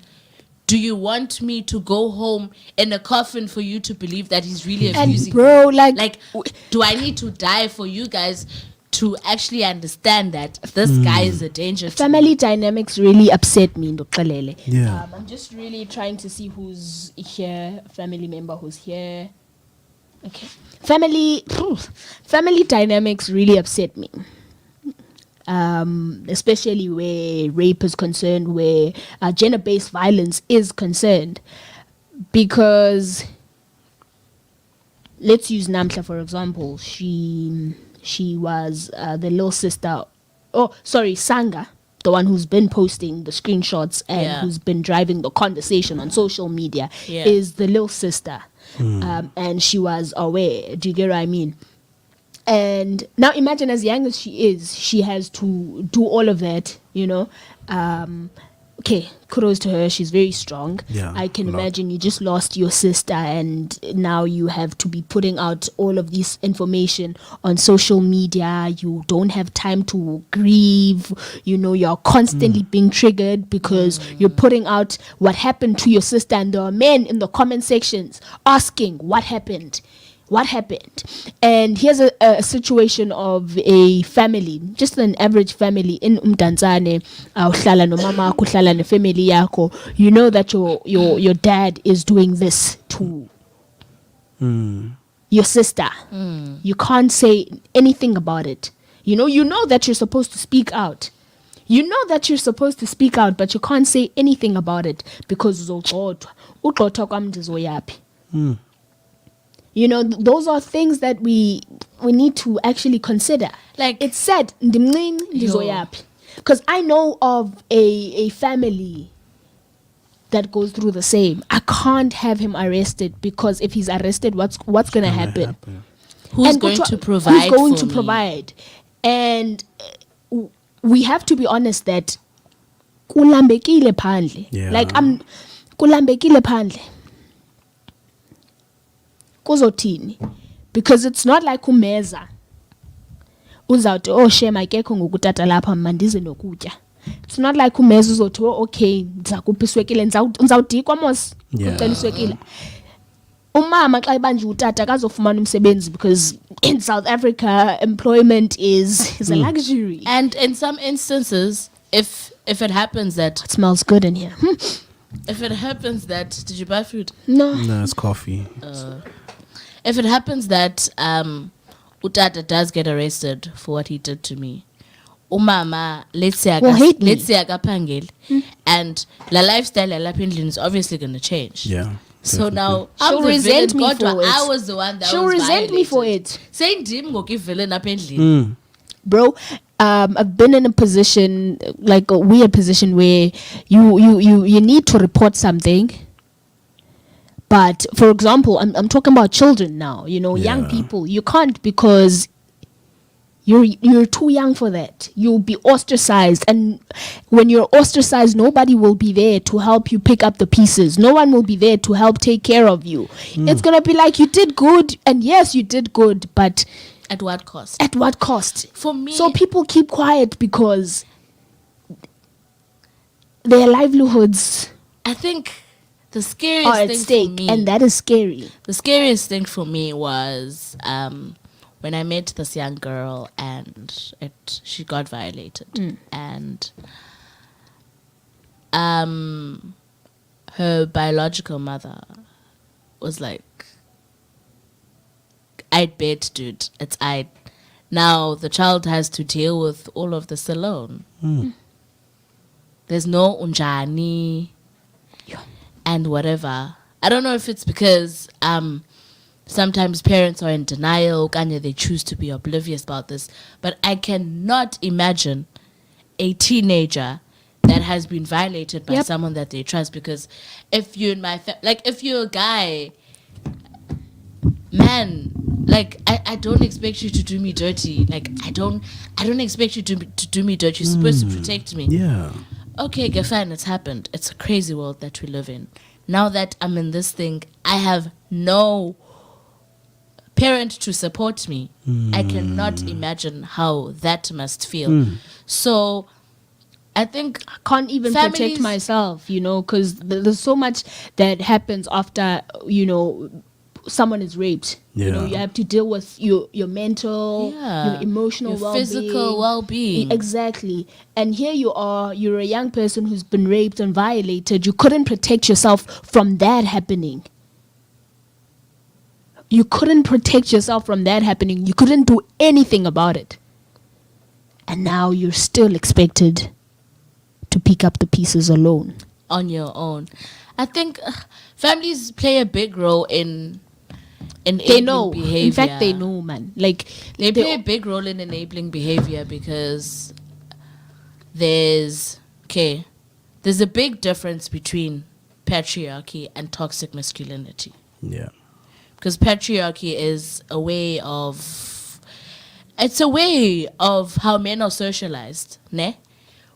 Do you want me to go home in a coffin for you to believe that he's really abusing And bro, you? like Do I need to die for you guys to actually understand that this guy is a danger to family dynamics really upset me, Ndoqelele. Yeah. I'm just really trying to see who's here, family member who's here. Okay. Family dynamics really upset me. Especially where rape is concerned, where gender-based violence is concerned. Because let's use Namhla for example. She was the little sister. Oh, sorry, Sanga, the one who's been posting the screenshots and Yeah. who's been driving the conversation on social media, Yeah. is the little sister. And she was aware. Do you get what I mean? And now imagine, as young as she is, she has to do all of that, you know. Okay, kudos to her. She's very strong. Yeah, I can a lot. imagine you just lost your sister and now you have to be putting out all of this information on social media. You don't have time to grieve. You know, you're constantly being triggered because you're putting out what happened to your sister, and there are men in the comment sections asking what happened. What happened? And here's a situation of a family, just an average family in Umdantsane, uhlala nomama wakho, uhlala nefamily yakho. You know that your dad is doing this to your sister. You can't say anything about it. You know that you're supposed to speak out. You know that you're supposed to speak out, but you can't say anything about it because uzogxothwa kwamndizoyaphi. You know, those are things that we need to actually consider. Like- it's said, ndimncinci ndizoyaphi. because I know of a family that goes through the same. I can't have him arrested, because if he's arrested, what's gonna happen? Who's And going kuthiwa, to provide? Who's going for to me? provide? And we have to be honest that kulambekile phandle. Yeah. Like kulambekile phandle. Kuzothini? Because it's not like umeza uzawuthi oh shame akekho ngokutata lapha mandize nokutya. It's not like umeza uzothi oh okay ndizakupha iswekile ndizawudikwa mos ucela iswekile. Umama xa ebanje utata akazofumana umsebenzi, because in South Africa employment is a luxury. And in some instances, if it happens that It smells good in here. if it happens that did you buy food? No. No, it's coffee. If it happens that utata does get arrested for what he did to me, umama let's say akaphangeli, and la lifestyle yalapha endlini is obviously going to change. Yeah. So now She'll I'm the resent villain, me kodwa for it. I was the one that She'll was resent me for violated. it. Saying ndim ngoku villain apha endlini. Bro, I've been in a position, like a weird position, where you need to report something. But for example, I'm talking about children now, young Yeah. people. You can't, because you're too young for that. You'll be ostracized, and when you're ostracized, nobody will be there to help you pick up the pieces. No one will be there to help take care of you. It's gonna be like, you did good, and yes, you did good, but At what cost? at what cost? For me, So people keep quiet because their livelihoods I think the are scariest at thing stake, for me, and that is scary. the scariest thing for me was when I met this young girl and she got violated, and her biological mother was like, I'd bet, dude, it's I'd. Now the child has to deal with all of this alone. There's no unjani and whatever. I don't know if it's because sometimes parents are in denial, and they choose to be oblivious about this, but I cannot imagine a teenager that has been violated by someone that they trust. Because if you're in my if you're a guy, man, like I don't expect you to do me dirty. Like I don't expect you to do me dirty. You're supposed to protect me. Yeah. Okay, fine, it's happened. It's a crazy world that we live in. Now that I'm in this thing, I have no parent to support me. I cannot imagine how that must feel. So I think I can't even protect families- myself, because there's so much that happens after, someone is raped. Yeah. You have to deal with your mental, your emotional your well-being. physical well-being. Exactly. And here you are, you're a young person who's been raped and violated. You couldn't protect yourself from that happening. You couldn't protect yourself from that happening. You couldn't do anything about it. And now you're still expected to pick up the pieces alone. On your own. I think families play a big role in They know. behavior. In fact, they know, man. Like, They play a big role in enabling behavior, because there's a big difference between patriarchy and toxic masculinity. Yeah. Because patriarchy is a way of how men are socialized, ne?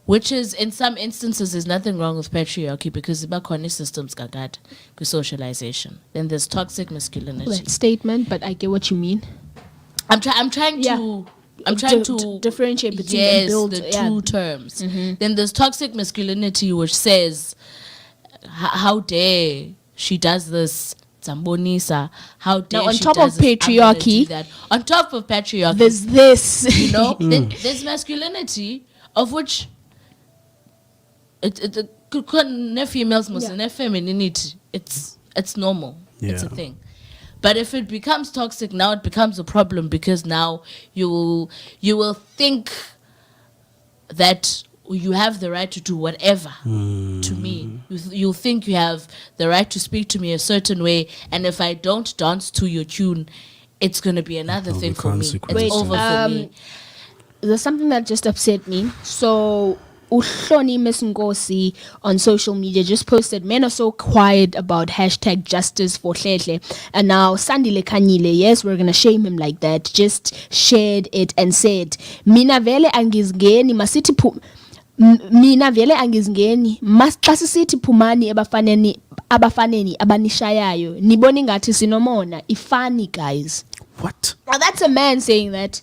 Which is, in some instances, there's nothing wrong with patriarchy, because bakhona systems kakade socialization. Then there's toxic masculinity. that statement, but I get what you mean. I'm trying Yeah. to differentiate between and build the two terms. Then there's toxic masculinity, which says, how dare she does this, Zambonisa, how dare Now, on she top does of this, I'm gonna do patriarchy, that. On top of patriarchy, There's this. there's masculinity, of which it females must femininity. It's normal. It's a Yeah. thing. But if it becomes toxic, now it becomes a problem, because now you will think that you have the right to do whatever to me. You'll think you have the right to speak to me a certain way, and if I don't dance to your tune, it's going to be another There'll thing be for me. It's consequences. over for me. there's something that just upset me. So Uhloni Miss Ngosi on social media just posted, men are so quiet about hashtag justice for Hlehle. And now Sandile Kanyile, yes, we're gonna shame him like that, just shared it and said, Mina vele angizngeni masiti mina vele angizngeni masixasisithi phumani abafaneni abanishayayo nibona ngathi sinomona ifani guys. What? Now that's a man saying that.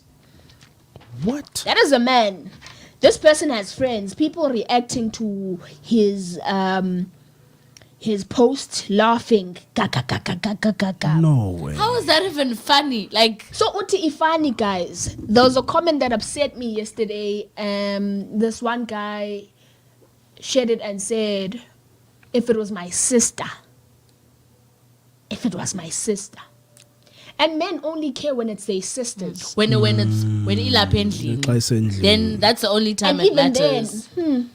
What? That is a man. This person has friends. People reacting to his post, laughing. No way. How is that even funny? Like, So uti ifani guys. There was a comment that upset me yesterday. This one guy shared it and said, "If it was my sister, if it was my sister." And men only care when it's their sisters. when ilapha endlini, then that's the only time And it even matters. then,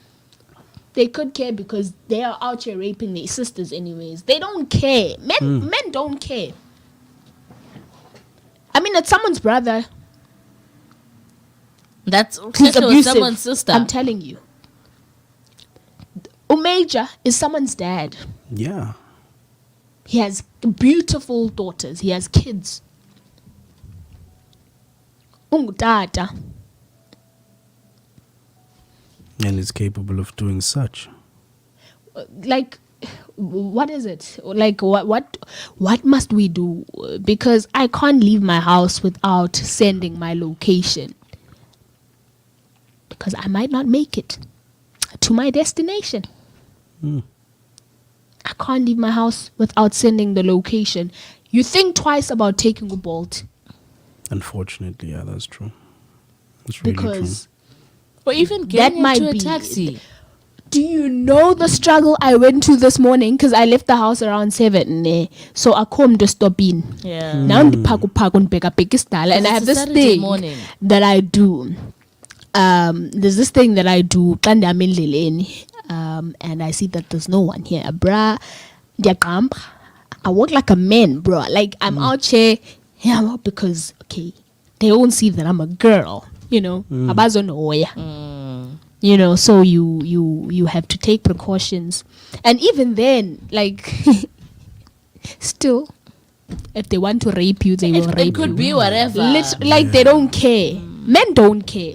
they could care because they are out here raping their sisters anyways. They don't care. Men don't care. I mean, it's someone's brother That's who's Hlehle was abusive. someone's sister. I'm telling you. Umeja is someone's dad. Yeah. He has beautiful daughters. He has kids. Ungutata. And is capable of doing such. Like, what is it? Like, what must we do? Because I can't leave my house without sending my location. Because I might not make it to my destination. I can't leave my house without sending the location. You think twice about taking a Bolt. Unfortunately, yeah, that's true. That's really Because Or even that getting might into a be taxi. Do you know the struggle I went to this morning? Because I left the house around 7. So I come to stop in. Yeah. Now and I have it's a this Saturday thing morning. that I do. There's this thing that I do. And I see that there's no one here. Bruh, I walk like a man, bro. Like I'm out here, yeah, because okay, they won't see that I'm a girl. You know, you know, so you have to take precautions, and even then, like, still, if they want to rape you, they will rape you. It could be whatever. Like they don't care. Men don't care.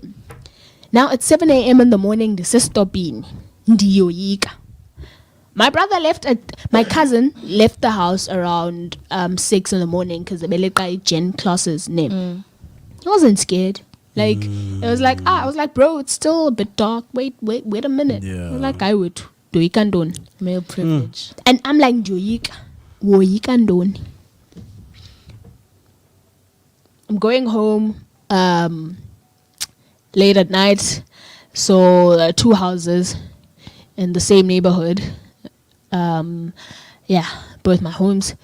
Now it's 7 a.m. in the morning. This is stopping. My brother my cousin left the house around 6 in the morning because the Beleka Gen classes name. He wasn't scared. Like it was like I was like, bro, it's still a bit dark. Wait a minute. Yeah. I was like, I would do you can do. Male privilege. And I'm like, wo you can do. I'm going home late at night. So there are 2 houses in the same neighborhood. Both my homes.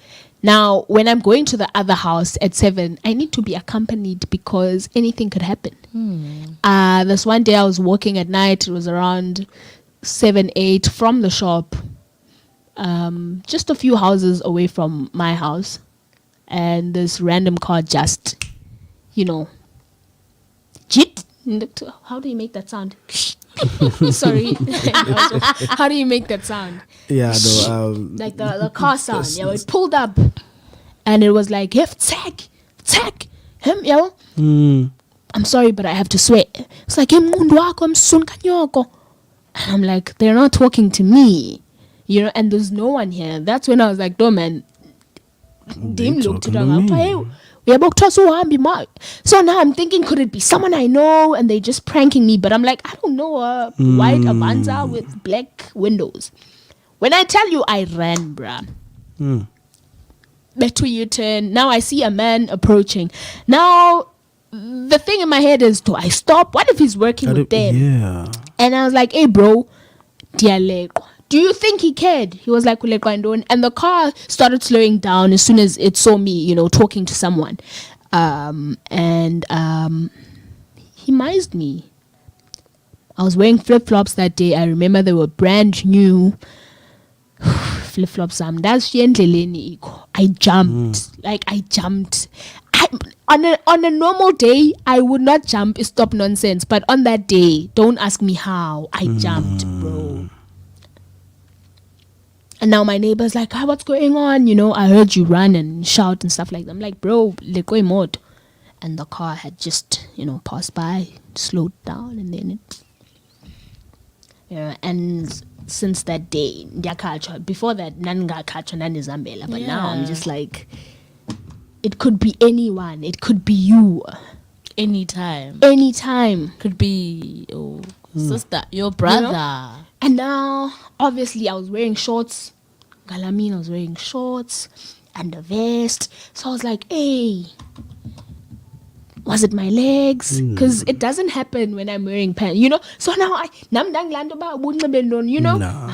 Now, when I'm going to the other house at 7, I need to be accompanied because anything could happen. This one day I was walking at night. It was around 7, 8 from the shop, just a few houses away from my house. And this random car just, jit. How do you make that sound? Sorry. How do you make that sound? Yeah, no, Like the car sound. Yeah, it pulled up, and it was like, "Tack, him, yo." I'm sorry, but I have to swear. It's like, and I'm like, they're not talking to me, and there's no one here. That's when I was like, no man. Dim looked at me. So now I'm thinking, could it be someone I know and they just pranking me? But I'm like, I don't know, a white Avanza with black windows. When I tell you I ran, bruh. Back to U-turn. Now I see a man approaching. Now the thing in my head is, do I stop? What if he's working with them? Yeah. And I was like, hey bro, do you think he cared? He was like, and the car started slowing down as soon as it saw me, talking to someone. And he mised me. I was wearing flip-flops that day. I remember they were brand new. flip-flops zam. I jumped. Like I jumped. On a normal day, I would not jump. Stop nonsense. But on that day, don't ask me how. I jumped, bro. And now my neighbor's like, what's going on? You know, I heard you run and shout and stuff like that. I'm like, bro, lekwe mod. And the car had just, passed by, slowed down, and then it. Yeah, and since that day, before that, nanga catch nani zambela. But now I'm just like, it could be anyone. It could be you. Anytime. Could be your sister, your brother. And now, obviously, I was wearing shorts. Galamine was wearing shorts and a vest. So I was like, hey, was it my legs? Because it doesn't happen when I'm wearing pants, So now I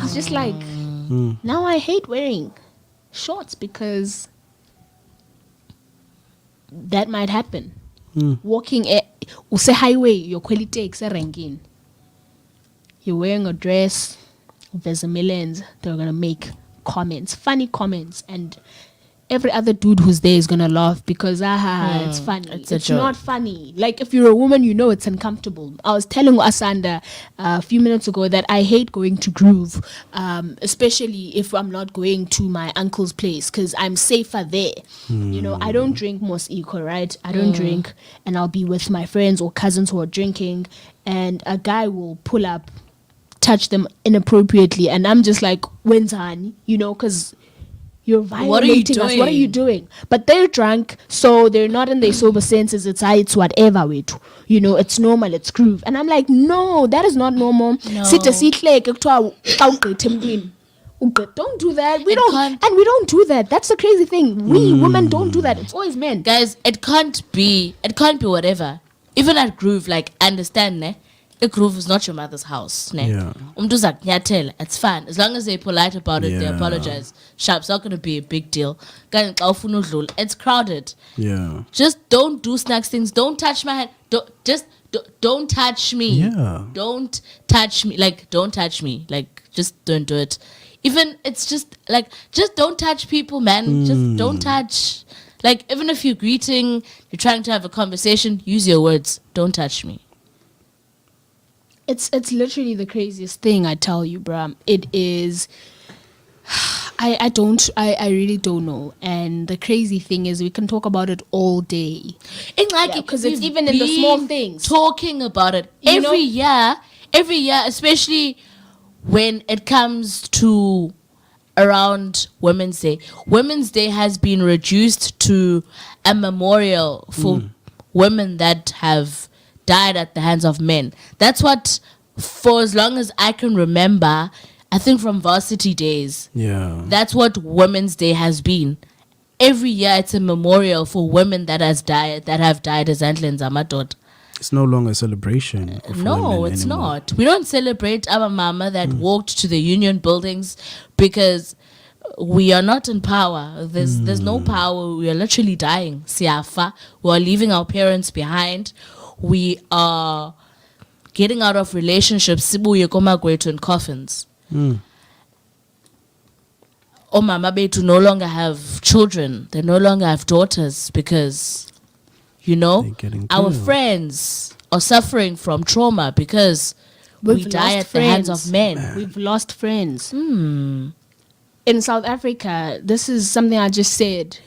was just like, now I hate wearing shorts because that might happen. Walking use highway, your quality ranking. You're wearing a dress, there's a millions, they're gonna make comments, funny comments, and every other dude who's there is gonna laugh because it's funny. It's not funny. Like if you're a woman, it's uncomfortable. I was telling Asanda a few minutes ago that I hate going to Groove, especially if I'm not going to my uncle's place because I'm safer there. I don't drink most equal, right? I don't drink, and I'll be with my friends or cousins who are drinking, and a guy will pull up, touch them inappropriately, and I'm just like, when's on? Because you're violating us. What are you doing? But they're drunk, so they're not in their sober senses. It's whatever way to. It's normal, it's groove. And I'm like, no, that is not normal. No. Don't do that. We don't do that. That's the crazy thing. We women don't do that. It's always men. Guys, it can't be whatever. Even at Groove, like, understand, ne? The Groove is not your mother's house, ne? Yeah. It's fine. As long as they're polite about it, they apologize. Sharp, it's not going to be a big deal. It's crowded. Yeah. Just don't do snacks things. Don't touch my hand. Don't touch me. Yeah. Don't touch me. Like, don't touch me. Like, just don't do it. Even, it's just, like, just don't touch people, man. Just don't touch. Like, even if you're greeting, you're trying to have a conversation, use your words. Don't touch me. It's literally the craziest thing, I tell you, bruh. It is. I really don't know. And the crazy thing is, we can talk about it all day. Because it's even in the small things. Talking about it every year, especially when it comes to around Women's Day. Women's Day has been reduced to a memorial for women that have died at the hands of men. That's what, for as long as I can remember, I think from varsity days. Yeah. That's what Women's Day has been. Every year it's a memorial for women that have died as Antlands Amadot. It's no longer a celebration. No, it's not. We don't celebrate our mama that walked to the union buildings because we are not in power. There's no power. We are literally dying. Siafa. We are leaving our parents behind. We are getting out of relationships. Sibuye komagwetu in coffins. Mama betu no longer have children. They no longer have daughters because, our friends are suffering from trauma because we die at the hands of men. We've lost friends. In South Africa, this is something I just said,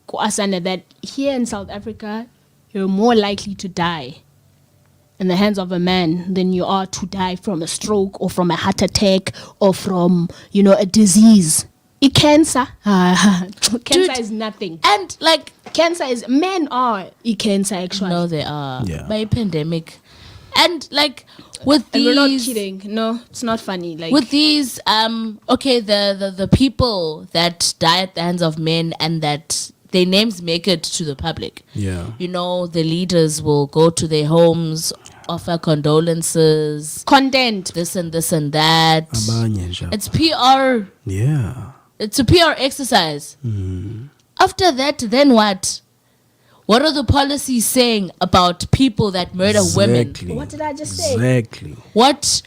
Asanda, that here in South Africa, you're more likely to die in the hands of a man than you are to die from a stroke or from a heart attack or from, a disease. Cancer. Cancer is nothing. And cancer is, men are cancer actually. No, they are. Yeah. By pandemic. And with these, and we're not kidding. No, it's not funny. With these, the people that die at the hands of men and that their names make it to the public. Yeah. The leaders will go to their homes, offer condolences, content, this and that. It's PR. Yeah. It's a PR exercise. After that, then what? What are the policies saying about people that murder women? What did I just say? Exactly. What?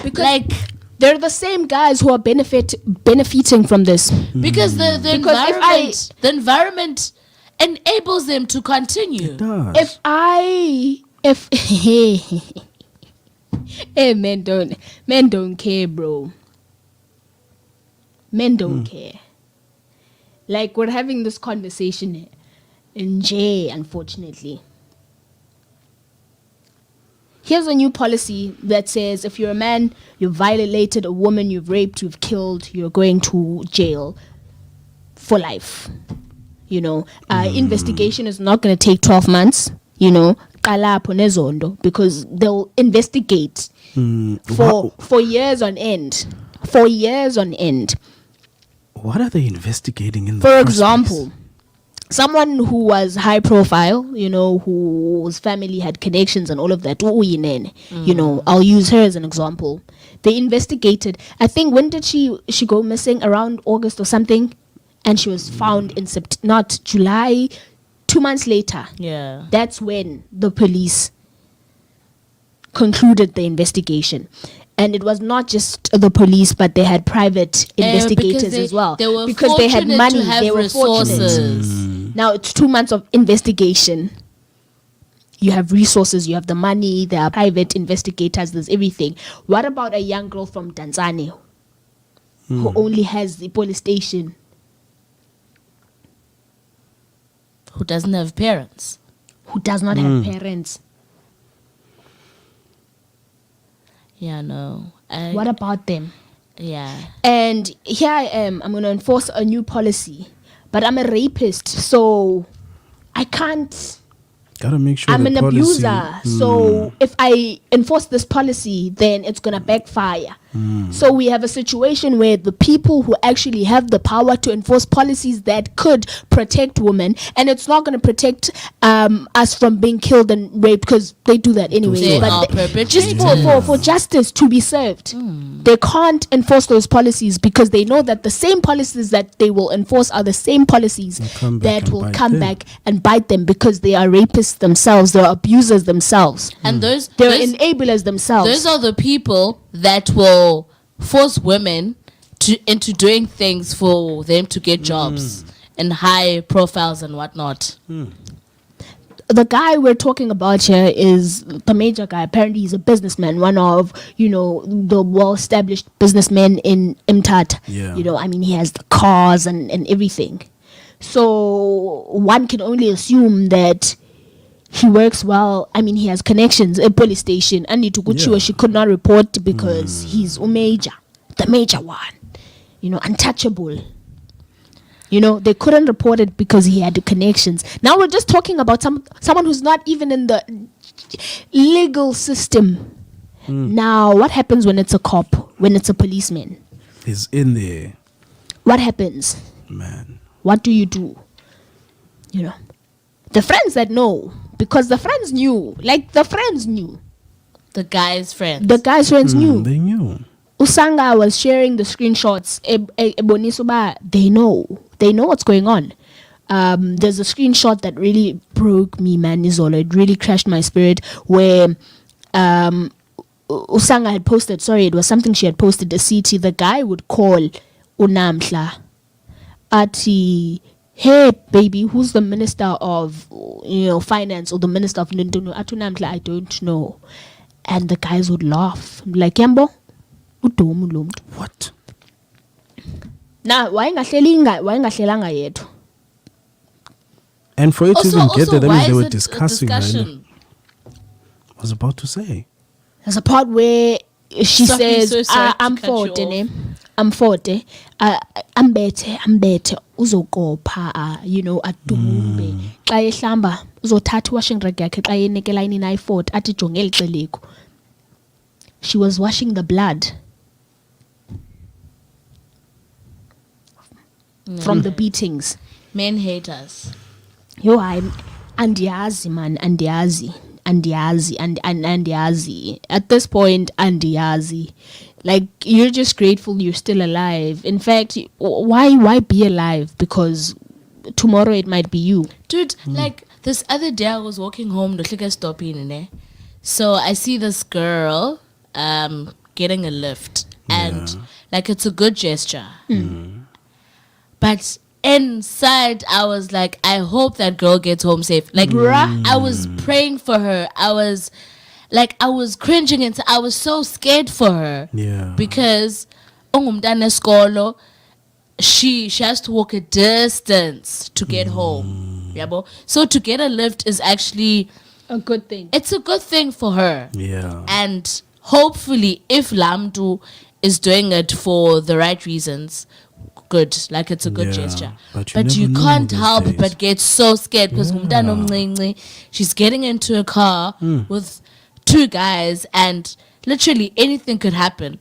Because they're the same guys who are benefiting from this. Because the Because the environment enables them to continue. It does. If hey, men don't care, bro. Men don't care. Like, we're having this conversation in J, unfortunately. Here's a new policy that says if you're a man, you've violated a woman, you've raped, you've killed, you're going to jail for life. You know, investigation is not going to take 12 months, you know, because they'll investigate for years on end. For years on end. What are they investigating in the For first example, place? someone who was high profile, you know, whose family had connections and all of that, you know, I'll use her as an example. They investigated. I think, when did she go missing? Around August or something, and she was found in not July, 2 months later. Yeah. That's when the police concluded the investigation. And it was not just the police, but they had private investigators they, as well. They were because they had fortunate money, to have they were resources. fortunate. Now it's 2 months of investigation. You have resources, you have the money, there are private investigators, there's everything. What about a young girl from Tanzania who only has the police station? Who doesn't have parents? Who does not have parents? Yeah, no. What about them? Yeah. And here I am, I'm going to enforce a new policy, but I'm a rapist, so I can't. Gotta make sure I'm the an policy- abuser, so if I enforce this policy, then it's gonna backfire. So we have a situation where the people who actually have the power to enforce policies that could protect women, and it's not gonna protect us from being killed and raped, because they do that anyway. They But are just perpetrators. for justice to be served, they can't enforce those policies because they know that the same policies that they will enforce are the same policies come back that and will bite come them. back and bite them, because they are rapists themselves, they're abusers themselves, And they're enablers themselves. those are the people that will force women into doing things for them to get jobs and high profiles and whatnot. The guy we're talking about here is the major guy. Apparently he's a businessman, one of, you know, the well-established businessmen in Mthatha. Yeah. You know, I mean, he has the cars and everything. So one can only assume that he works well. I mean, he has connections at police station. And Yeah. she could not report because he's the major one. You know, untouchable. You know, they couldn't report it because he had the connections. Now we're just talking about someone who's not even in the legal system. Now, what happens when it's a cop, when it's a policeman? Is in there, What happens? man. What do? You know, the friends that know, because the friends knew, The guy's friends. the guy's friends knew. They knew. Usanga was sharing the screenshots. They know what's going on. There's a screenshot that really broke me, man, Izolo. It really crashed my spirit, where Usanga had posted, sorry, it was something she had posted, a CT. The guy would call Unamhla ati, hey baby, who's the minister of, you know, finance, or the minister of Nintendo? Atunamhla, I don't know. And the guys would laugh like, Yambo, udumu lo muntu. What? Now wayengahlelanga yethu. And for it to even get there, that why means they is were it a discussing. I discussion? was about to say. There's a part where she Sorry, so says, sorry to I'm cut you forte, off. ne? I'm forte. Ambethe uzokopha, you know, adumbe. Xa ehlamba uzothatha washing rag yakhe xa yenekela inina i-40 athi jonge eliceleko. She was washing the blood from the beatings. Men hate us. Yo, andiyazi man, andiyazi. At this point, andiyazi. Like, you're just grateful you're still alive. In fact, why be alive? Because tomorrow it might be you. Dude, like this other day I was walking home, so I see this girl getting a lift. and like it's a good gesture. But inside, I was like, I hope that girl gets home safe. Like, I was praying for her. I was cringing into. I was so scared for her. Yeah. Because ongumntana skolo, she has to walk a distance to get home. Yabo. So to get a lift is actually A good thing. it's a good thing for her. Yeah. And hopefully, if Lamdu is doing it for the right reasons, good. Like it's a good Yeah, gesture. but you You never know can't these help days. but get so scared because she's getting into a car with two guys and literally anything could happen.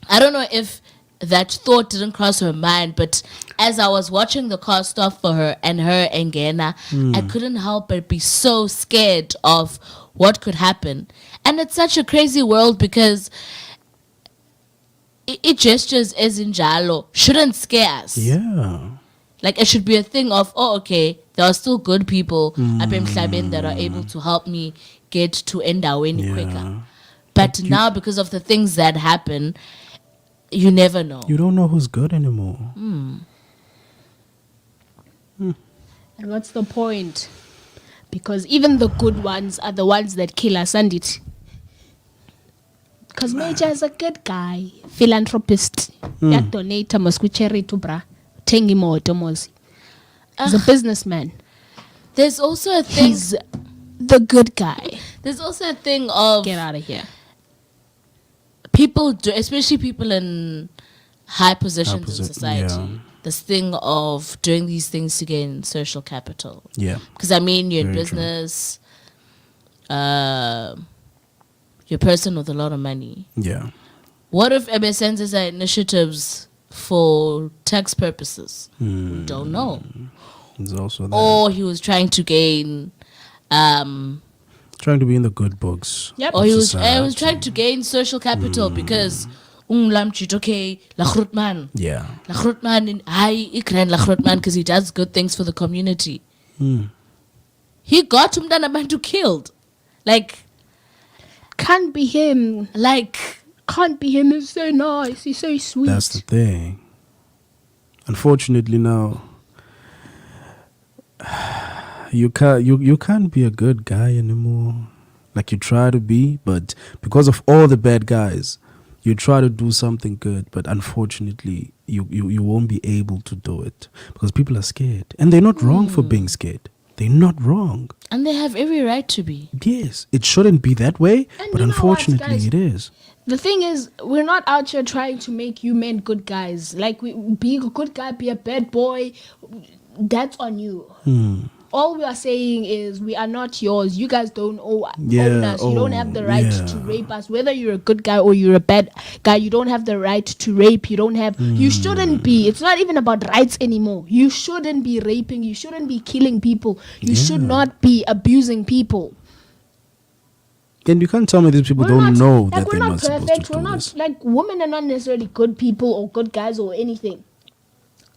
I don't know if that thought didn't cross her mind, but as I was watching the car stop for her and Ngena, I couldn't help but be so scared of what could happen. And it's such a crazy world because it gestures as in Jalo shouldn't scare us. Yeah. Like it should be a thing of, oh, okay, there are still good people up in Mhlabeni that are able to help me get to Endaweni quicker. But now because of the things that happen, you never know. You don't know who's good anymore. And what's the point? Because even the good ones are the ones that kill us, and it. Because Major is a good guy, philanthropist. Yeah, donator, mosquichere to bra, tengi mo tomosi. He's a businessman. There's also a thing. He's the good guy. There's also a thing of Get out of here. people do, especially people in high positions in posi- society. yeah. This thing of doing these things to gain social capital. Yeah. Because I mean, you're in Very true. business. You're a person with a lot of money. Yeah. What if MSNs are initiatives for tax purposes? We don't know. There's also that. Or he was trying to gain, Trying to be in the good books. Yep. or he was Society. trying to gain social capital because okay, Lachrutman. Yeah. Lachrutman in high ikran Lachrutman because he does good things for the community. He got Umdana Bantu killed. Like Can't be him. Can't be him. He's so nice. He's so sweet. That's the thing. Unfortunately now, you can't be a good guy anymore. Like you try to be, but because of all the bad guys, you try to do something good, but unfortunately you won't be able to do it because people are scared. And they're not wrong for being scared. They're not wrong. and they have every right to be. Yes, it shouldn't be that way, And but you know what, unfortunately guys? it is. The thing is, we're not out here trying to make you men good guys. Like, be a good guy, be a bad boy. That's on you. All we are saying is we are not yours. You guys don't own us. You don't have the right to rape us. Whether you're a good guy or you're a bad guy, you don't have the right to rape. You don't have. You shouldn't be. It's not even about rights anymore. You shouldn't be raping. You shouldn't be killing people. You should not be abusing people. And you can't tell me these people We're don't not- know like, that we're they're not not supposed perfect. to We're do not this. like women are not necessarily good people or good guys or anything,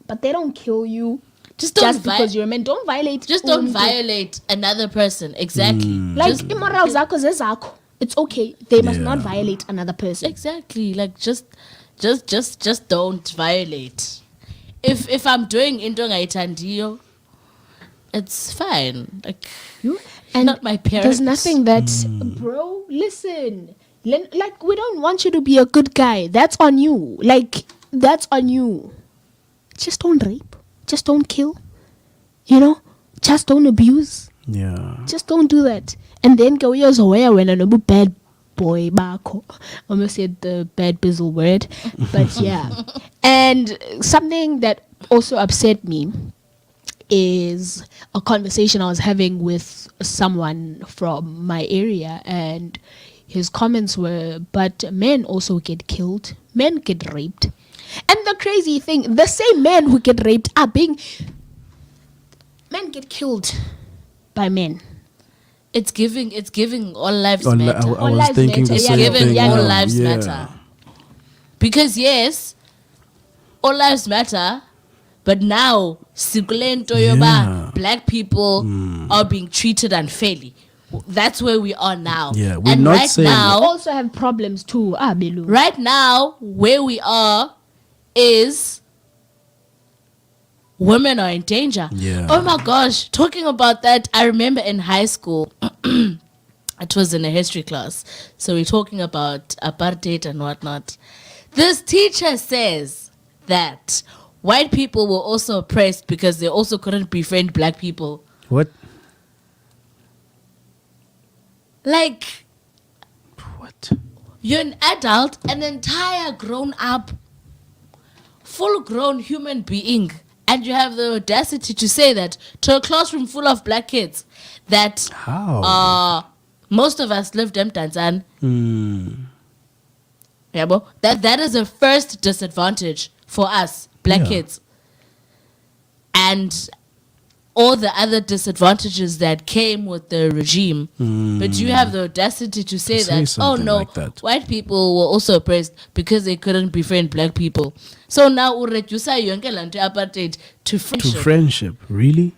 but they don't kill you Just don't just because you're a man. Don't violate. Just don't umuntu. violate another person. Exactly. Like Just- immoral zakho zezakho. It's okay. They must not Yeah. violate another person. Exactly. Like just don't violate. If I'm doing into ngayithandiyo, it's fine. Like And not my parents. there's nothing that, bro. Listen, like we don't want you to be a good guy. That's on you. Like that's on you. Just don't rape. Just don't kill. You know. Just don't abuse. Yeah. Just don't do that. And then go years away when a bad boy bako. Almost said the bad bizzle word. But yeah. And something that also upset me is a conversation I was having with someone from my area, and his comments were, but men also get killed. Men get raped. And the crazy thing, the same men who get raped are being... Men get killed by men. It's giving all lives I matter. was All lives thinking matter, the yeah, same Giving thing. all now. lives Yeah. matter. Because yes, all lives matter, but now sikulento yoba Yeah. black people are being treated unfairly. That's where we are now. Yeah, we're and not right saying- We now, also have problems too. Belu. right now, where we are is women are in danger. Yeah. Oh my gosh, talking about that, I remember in high school, it was in a history class. So we're talking about apartheid and whatnot. This teacher says that white people were also oppressed because they also couldn't befriend black people. What? Like, What? you're an adult, an entire grown up, full grown human being, and you have the audacity to say that to a classroom full of black kids that How? most of us lived in Tanzania. Yeah, that is a first disadvantage for us, black Yeah. kids. And all the other disadvantages that came with the regime. But you have the audacity to say say that, oh something no, like that. white people were also oppressed because they couldn't befriend black people. So now we reduce yonke lanto apartheid to To friendship. friendship, really?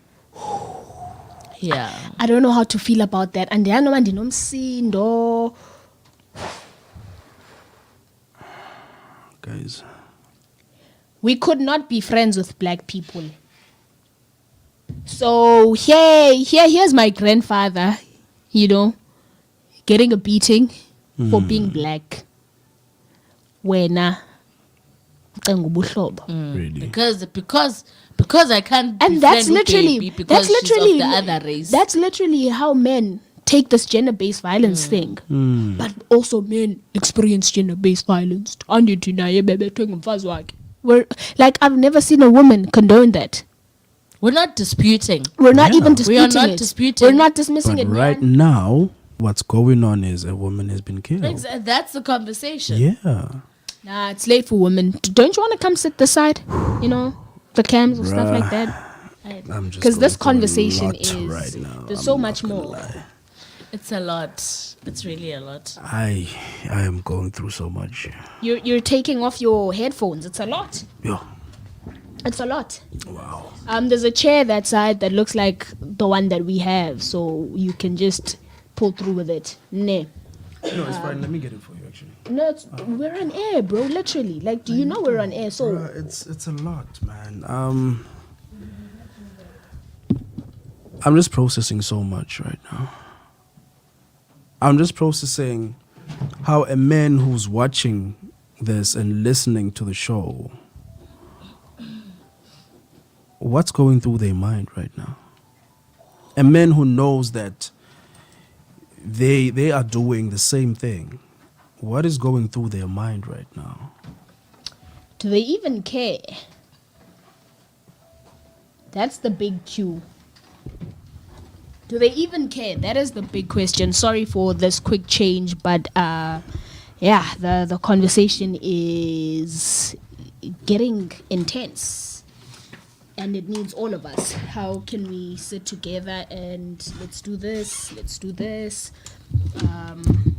Yeah. I don't know how to feel about that. And I know ndinomsindo. Guys. We could not be friends with black people. So here's my grandfather, getting a beating for being black. Wena ucenga ubuhlobo. Really? Because I can't And befriend that's literally because she's of the other race. That's literally how men take this gender-based violence thing. But also men experience gender-based violence. We're like, I've never seen a woman condone that. We're not disputing. We're not Yeah. even We disputing are not it. disputing. We're not dismissing But it. right man. now, what's going on is a woman has been killed. That's the conversation. Yeah. Nah, it's late for women. Don't you want to come sit this side? The cams or stuff like that. I'm just Because this going through a conversation lot is right now. there's I'm so not much gonna more. lie. It's a lot. It's really a lot. I am going through so much. You're taking off your headphones. It's a lot. Yeah. It's a lot. Wow. There's a chair that side that looks like the one that we have, so you can just pull through with it. Nah. No, it's fine. Let me get it for you, actually. No, we're on air, bro. Literally, like, do you know we're on air? So Bruh, it's a lot, man. I'm just processing so much right now. I'm just processing how a man who's watching this and listening to the show, what's going through their mind right now? A man who knows that they are doing the same thing. What is going through their mind right now? do they even care? That's the big Q. Do they even care? That is the big question. Sorry for this quick change, but the conversation is getting intense, and it needs all of us. How can we sit together and let's do this? Let's do this.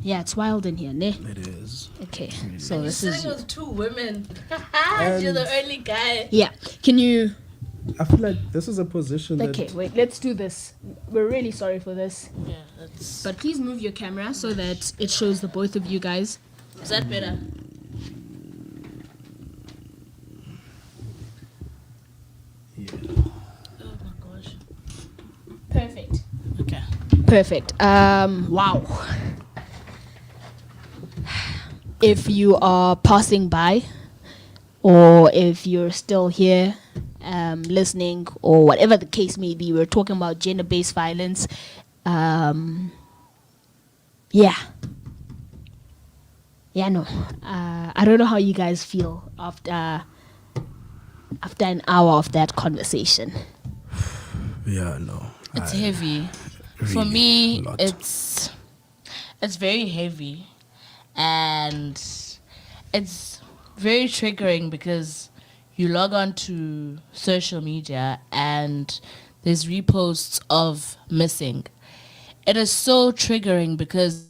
It's wild in here, ne? It is. Okay, so You're this sitting is with two women. You're the only guy. yeah. Can you? I feel like this is a position Okay, wait. Let's do this. We're really sorry for this, Yeah, that's. but please move your camera so that it shows the both of you guys. Is that better? Oh my gosh. Perfect. Okay. Perfect. Wow. If you are passing by, or if you're still here, listening, or whatever the case may be, we're talking about gender-based violence. No. I don't know how you guys feel after an hour of that conversation. Yeah, no. It's heavy. For really me, a lot. it's very heavy, and it's very triggering because you log on to social media and there's reposts of missing. It is so triggering because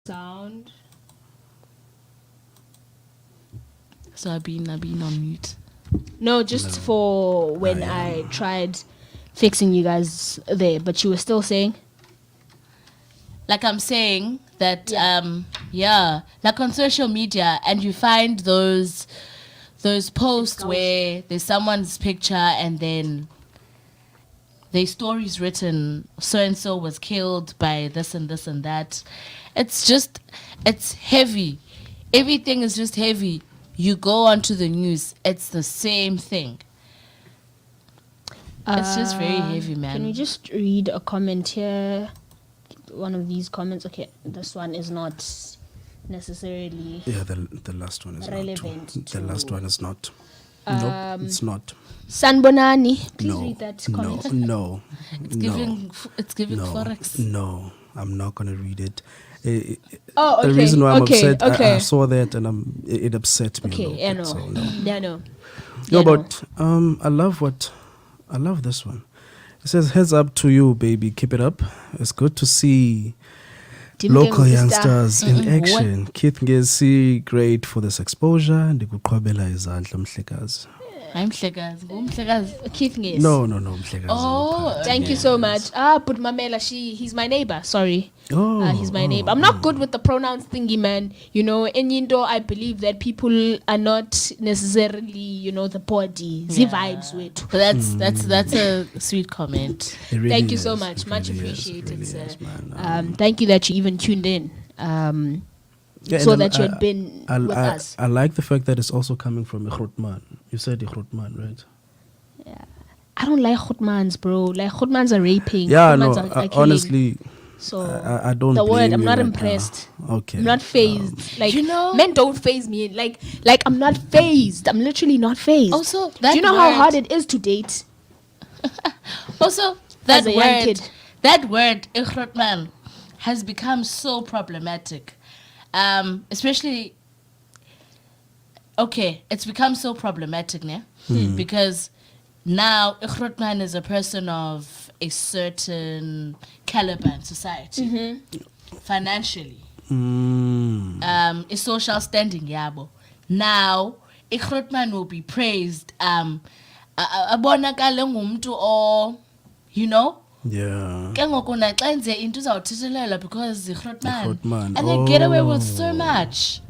Sound. So I've been on mute. No, just for when I tried fixing you guys there, but you were still saying. Like I'm saying that, like on social media, and you find those posts where there's someone's picture and then their story's written, so and so was killed by this and this and that. It's heavy. Everything is just heavy. You go onto the news, it's the same thing. It's just very heavy, man. Can we just read a comment here? One of these comments. Okay, this one is not necessarily. Yeah, the last one is relevant not. The last one is not. Nope, it's not. Sanbonani, please read that comment. No. It's giving forex. No, I'm not gonna read it. Oh, okay. The reason why I'm upset, okay. I saw that and it upset me. Okay, a little bit, so no. Yeah, no. No, but I love this one. It says, "Heads up to you, baby. Keep it up. It's good to see local youngsters in action. Keith Ngesi, great for this exposure. Ndikuqhwabela izandla mhlekazi." I'm Mhlekazi. Keith Ngesi. No, Mhlekazi. Oh, thank you so much. But Mamela, he's my neighbor. Sorry. He's my neighbor. I'm not good with the pronouns thingy, man. In Yindo, I believe that people are not necessarily, the body. The vibes with. But that's a sweet comment. Really thank you is. so much. It Much really appreciated, is. It sir. really is, man. Thank you that you even tuned in. Yeah, so and that you had been with us. I like the fact that it's also coming from Ikhrootman. You said Ikhrootman, right? Yeah. I don't like Khotmans, bro. Like Khotmans are raping. Yeah, Khotmans no. are killing. Honestly, So I don't. the word, blame I'm you not right impressed. now. Okay. I'm not phased. Like You men don't phase me. Like I'm not phased. I'm literally not phased. Also, do that you know how word- hard it is to date? Also, that As a young word, kid. Ikhrootman, has become so problematic. Especially, it's become so problematic now because now Ikhrootman is a person of a certain caliber in society, financially, a social standing, yabo. Now, Ikhrootman will be praised. Abonakale ngumuntu or, Yeah. ke ngoku naxa enze into uzawuthethelelwa because Ikhrootman. and they get away with so much.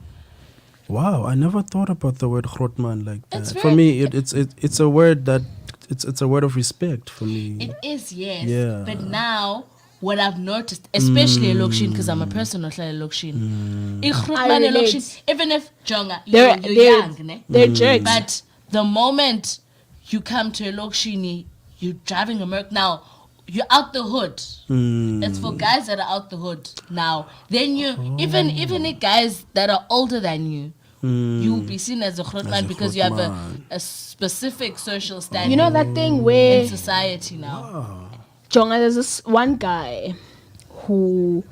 Wow, I never thought about the word Grootman like that. It's For very- me, it's a word that it's a word of respect for me. It is, yes. Yeah. But now, what I've noticed, especially in Lokshin, because I'm a person who lives in Lokshin, I relate. even if Jonga, They're you're young, ne? They're jerks. But the moment you come to a Lokshini, you're driving a Merc now, you're out the hood. It's for guys that are out the hood now. Then you, even the guys that are older than you, you'll be seen as a Grootman because you have a specific social standing You know that thing where in society now. Jonga, there's this one guy who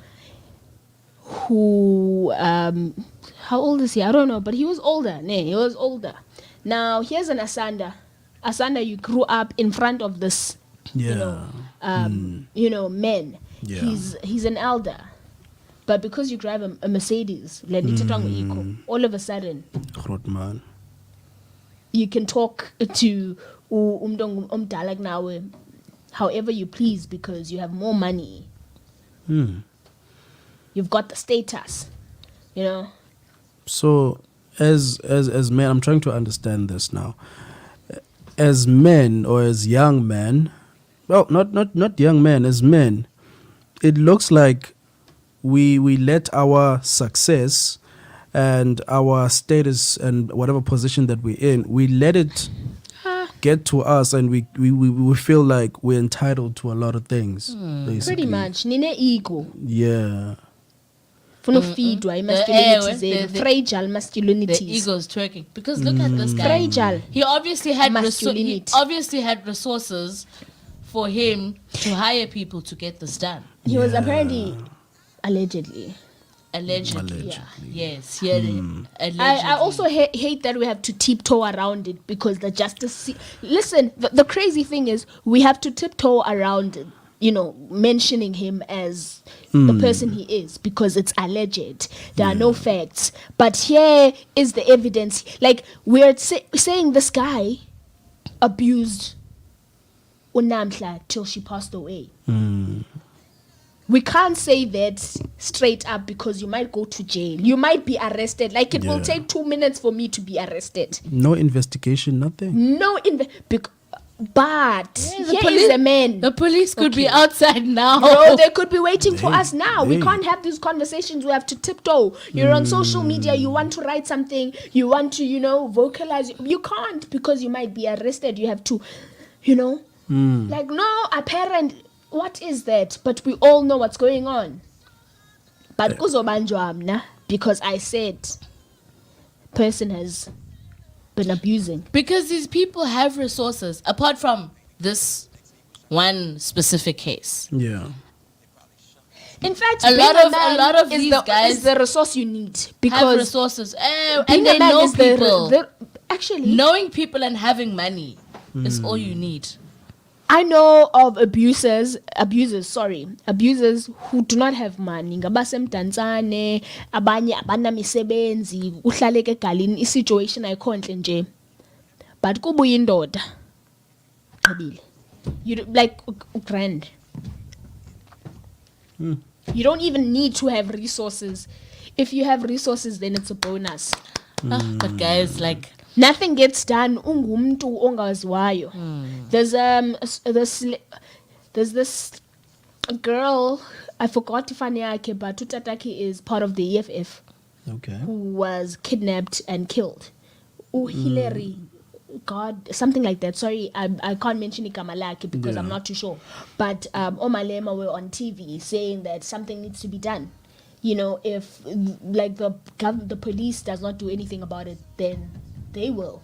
how old is he? I don't know, but he was older. He was older. Now here's an Asanda. Asanda, you grew up in front of this, Yeah. men. Yeah. He's an elder. But because you drive a Mercedes, all of a sudden Grootman. you can talk to umdala nawe however you please because you have more money. You've got the status, So as men, I'm trying to understand this now. As men or as young men, well, not young men, as men, it looks like we let our success and our status and whatever position that we're in, we let it get to us, and we feel like we're entitled to a lot of things. Basically. Pretty much. Nine ego. Yeah. Feedwa masculinities. Fragile The masculinities. ego's twerking. Because look at this guy. Fragile. He obviously had Masculinity. resources for him to hire people to get this done. He was apparently allegedly. Allegedly. Yeah. Yes. He had allegedly. I also hate that we have to tiptoe around it because the justice. Listen, the crazy thing is we have to tiptoe around, mentioning him as the person he is because it's alleged. There are no facts. But here is the evidence. Like, we're saying this guy abused Unamhla till she passed away. We can't say that straight up because you might go to jail. You might be arrested. Like, it will take 2 minutes for me to be arrested. No investigation, nothing. But here is a man. The police could be outside now. Bro, they could be waiting for us now. We can't have these conversations. We have to tiptoe. You're on social media. You want to write something. You want to, vocalize. You can't because you might be arrested. You have to, like, no, apparent. What is that? But we all know what's going on. But because I said person has been abusing. Because these people have resources apart from this one specific case. Yeah. In fact, a lot of these guys is the resource you need because have resources and they know people. Actually, knowing people and having money is all you need. I know of abusers who do not have money. Ngabasemdantsane, abanye abanamisebenzi, uhlaleke egalini, i-situation ayikhonhle nje. But kubuya indoda. Qhibile. You like grand. You don't even need to have resources. If you have resources, then it's a bonus. But guys, like, nothing gets done ungumntu ongaziwayo. There's this girl, I forgot ifani yakhe, but utataki is part of the EFF. Okay. Who was kidnapped and killed. Hillary, God, something like that. Sorry, I can't mention igama lakhe because I'm not too sure. But Omalema were on TV saying that something needs to be done. If like the police does not do anything about it, then they will.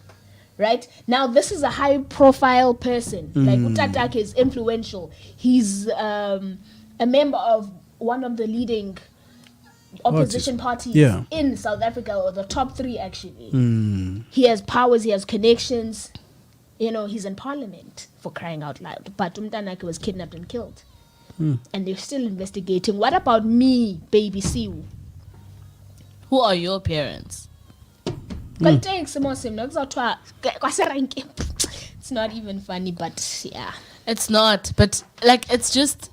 Right? Now, this is a high-profile person. Like, Utatak is influential. He's a member of one of the leading opposition parties in South Africa, or the top 3, actually. He has powers, he has connections. He's in parliament, for crying out loud. But Umtanake was kidnapped and killed. And they're still investigating. What about me, baby Sihu? Who are your parents? It's not even funny, but yeah. It's not, but like, it's just,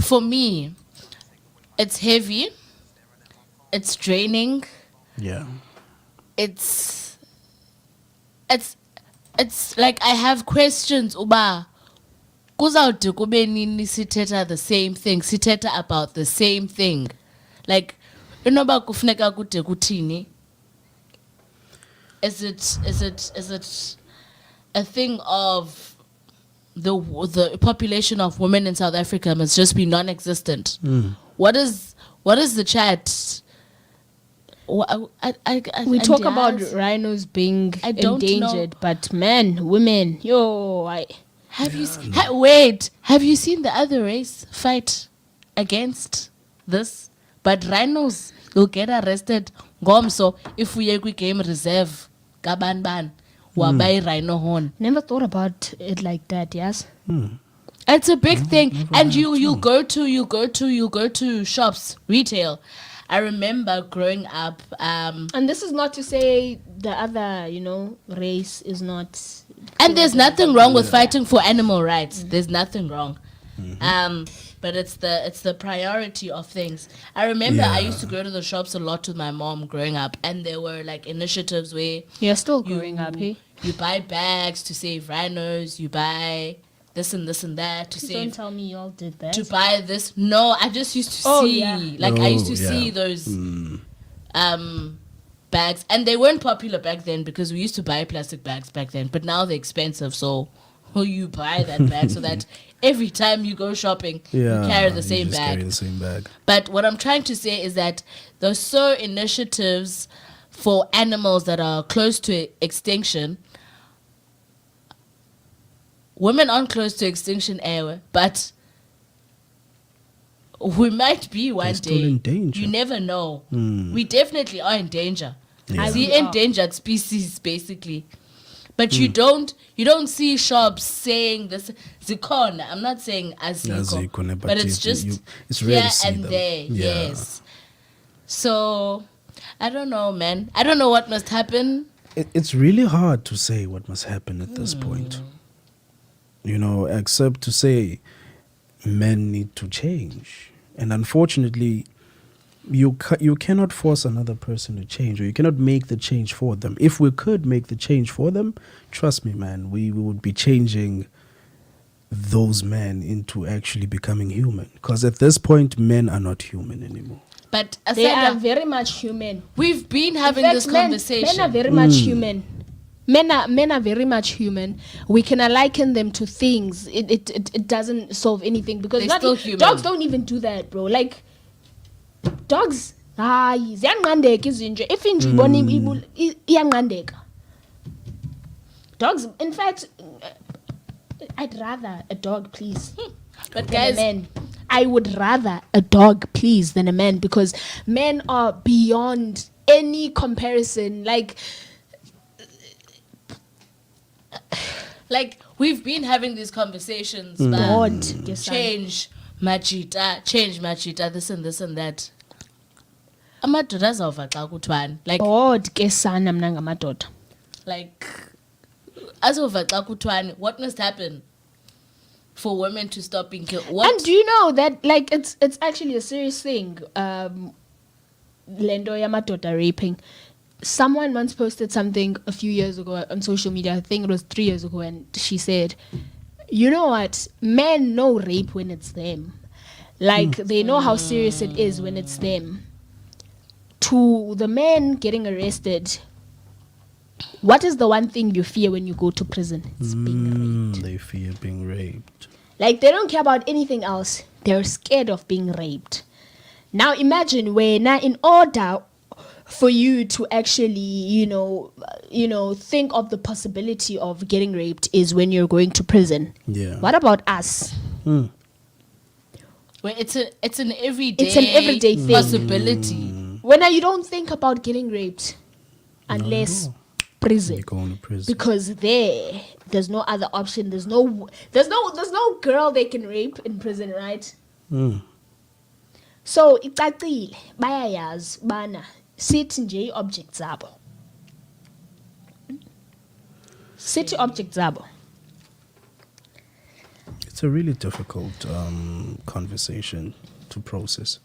for me, it's heavy, it's draining. Yeah. It's like I have questions uba kuzawude kube nini sithetha the same thing, sithetha about the same thing. Like, inoba kufuneka kude kuthini? Is it a thing of the population of women in South Africa must just be non-existent? What is the chat? We talk about rhinos being endangered, but men, women, have you seen the other race fight against this? But rhinos will get arrested. So if we game reserve, kaban wabai rhino horn. Never thought about it like that. Yes. It's a big thing, and you go to shops, retail. I remember growing up, and this is not to say the other, race is not. And there's nothing wrong with fighting for animal rights. There's nothing wrong. But it's the priority of things. I remember I used to go to the shops a lot with my mom growing up, and there were like initiatives where you're still growing up, hey? You buy bags to save rhinos. You buy this and this and that to save. Don't tell me you all did that. To buy this, no, I just used to see I used to see those bags, and they weren't popular back then because we used to buy plastic bags back then, but now they're expensive, so you buy that bag so that every time you go shopping, you carry the same bag. But what I'm trying to say is that there's so initiatives for animals that are close to extinction. Women aren't close to extinction, but we might be one day. In danger. You never know. We definitely are in danger. The endangered species, basically. But you don't see shops saying this zikhona. I'm not saying azikho, Zikhona, but it's just it's rare here to see and them. there. Yeah. Yes. So I don't know, man. I don't know what must happen. It's really hard to say what must happen at this point. You know, except to say men need to change. And unfortunately, you cannot force another person to change, or you cannot make the change for them. If we could make the change for them, trust me, man, we would be changing those men into actually becoming human. Because at this point, men are not human anymore. But They are Asanda, very much human. we've been having In fact, this conversation. Men are very much human. Men are very much human. We can liken them to things. It doesn't solve anything because They're not still human. dogs don't even do that, bro. Like dogs, ziyanqandeka izinja. If inja ibona iyanqandeka. Dogs, in fact, I'd rather a dog, please. But than guys, a man. I would rather a dog, please, than a man because men are beyond any comparison. like we've been having these conversations. God, But yes, change machita, this and this and that. Amadoda azawuva xa kuthiwani. God, ke sana mna ngamadoda. Like azawuva xa kuthiwani. What must happen for women to stop being killed? What? And do you know that like it's actually a serious thing? Lendo yamadoda raping. Someone once posted something a few years ago on social media. I think it was 3 years ago, and she said, "You know what? Men know rape when it's them. Like they know how serious it is when it's them. To the men getting arrested, what is the one thing you fear when you go to prison? It's being raped. They fear being raped. Like they don't care about anything else. They're scared of being raped. Now imagine when in order for you to actually, you know, think of the possibility of getting raped is when you're going to prison. Yeah. What about us? Well, it's an everyday thing. possibility. When you don't think about getting raped unless prison. You're going to prison. Because there's no other option. There's no girl they can rape in prison, right? So icacile bayayazi bana sithi nje objects zabo. Sithi objects zabo. It's a really difficult conversation to process.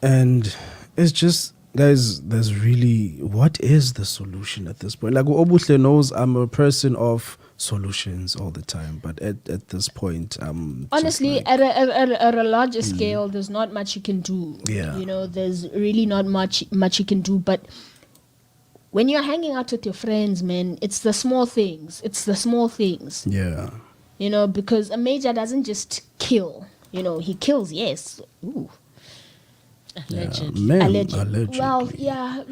And it's just, guys, there's really, what is the solution at this point? Like Obuhle knows I'm a person of solutions all the time, but at this point, honestly, just like, at a larger scale, there's not much you can do. Yeah. You know, there's really not much you can do. But when you're hanging out with your friends, man, it's the small things. yeah. You know, because a major doesn't just kill. You know, he kills, yes. Ooh. Allegedly. Yeah, Allegedly. Well, yeah.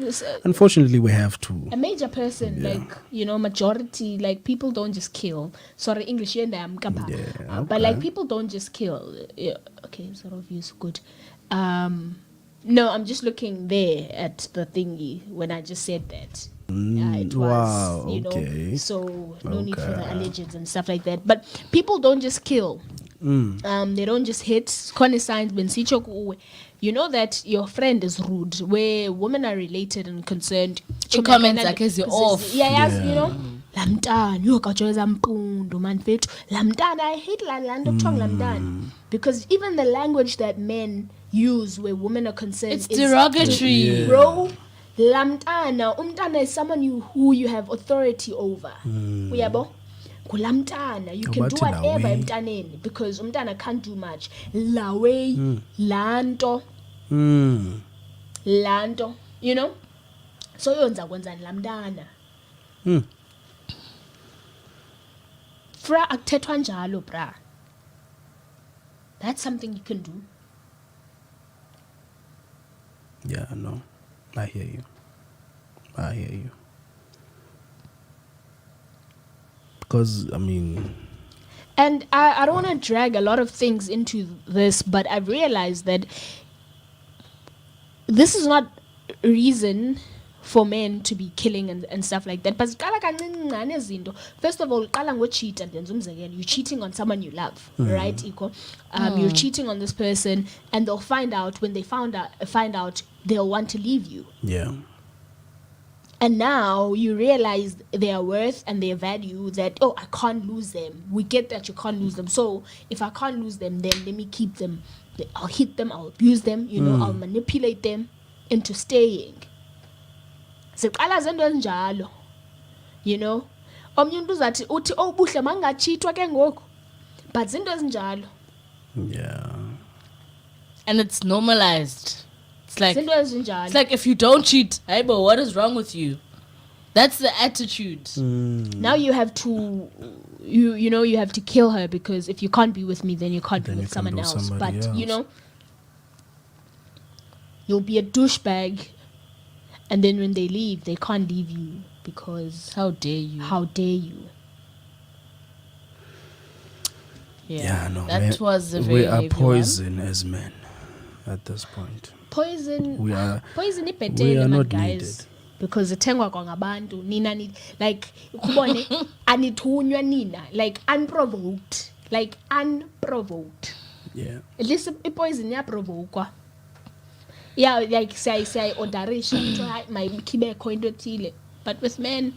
Unfortunately, we have to. A major person, like, you know, majority, like, people don't just kill. Sorry, English, but, like, people don't just kill. Yeah, okay, sort of use good. No, I'm just looking there at the thingy when I just said that. It was, wow, you know, okay. so no need for the alleged and stuff like that. But people don't just kill. They don't just hit. Signs when you know that your friend is rude, where women are related and concerned. The comments like is off. Yeah, you know. Lamtan, you kajoza mpundu man fethu. Lamtan, I hate lanto chong lamtan. Because even the language that men use where women are concerned It's is derogatory. bro. Lamtana, umtana is someone who you have authority over. Uyabo? Kulamtana, you can do whatever emtaneni because umtana can't do much. Lawe, lanto, you know? So yonza kwenzani lamtana. Fra akuthethwa njalo bra. That's something you can do. Yeah, no. I hear you. Because, I mean... And I don't want to drag a lot of things into this, but I've realized that this is not reason for men to be killing and stuff like that. But ziqala kancinci ncane izinto. First of all, qala ngo-cheat and then you're cheating on someone you love, right, Iko? You're cheating on this person, and they'll find out. When they find out, they'll want to leave you. Yeah. And now you realize their worth and their value, that, oh, I can't lose them. We get that you can't lose them. So if I can't lose them, then let me keep them. I'll hit them, I'll abuse them, I'll manipulate them into staying. Ziqala zento ezinjalo, omnye umuntu uzathi uthi buhle mangachithwa ke ngoku, but zinto ezinjalo. Yeah. And it's normalized. It's like Zinto ezinjalo. It's like if you don't cheat, hey, but what is wrong with you? That's the attitude. Now you have to, you have to kill her, because if you can't be with me, then you can't be with someone else. But you'll be a douchebag, and then when they leave, they can't leave you because how dare you? How dare you? Yeah, no, that was a very we are heavy poison as men at this point. Poison. We are not guys. Needed. Because ithengwa kwangabantu nina like ukubone anithunywa nina, like unprovoked. Yeah. At least ipoison iyaprovokwa. Yeah, like say odarisha kuthiwa mayibekho into ethile. But with men,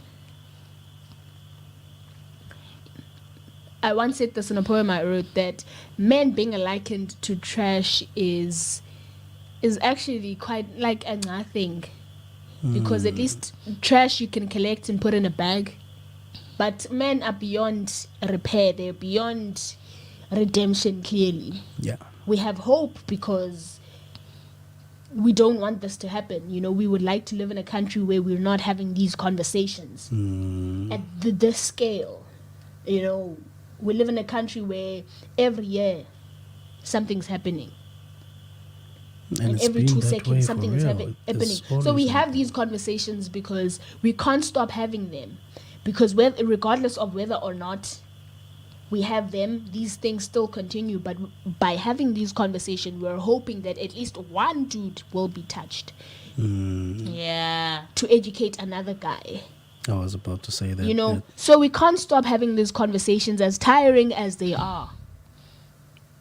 I once said this in a poem I wrote, that men being likened to trash is actually quite like a nothing. Because at least trash you can collect and put in a bag. But men are beyond repair. They're beyond redemption, clearly. Yeah. We have hope because we don't want this to happen. We would like to live in a country where we're not having these conversations at this scale. We live in a country where every year something's happening. And every 2 seconds something is happening. So we have these conversations because we can't stop having them. Because regardless of whether or not we have them, these things still continue. But by having these conversations, we're hoping that at least one dude will be touched. Yeah. To educate another guy. I was about to say that. So we can't stop having these conversations, as tiring as they are.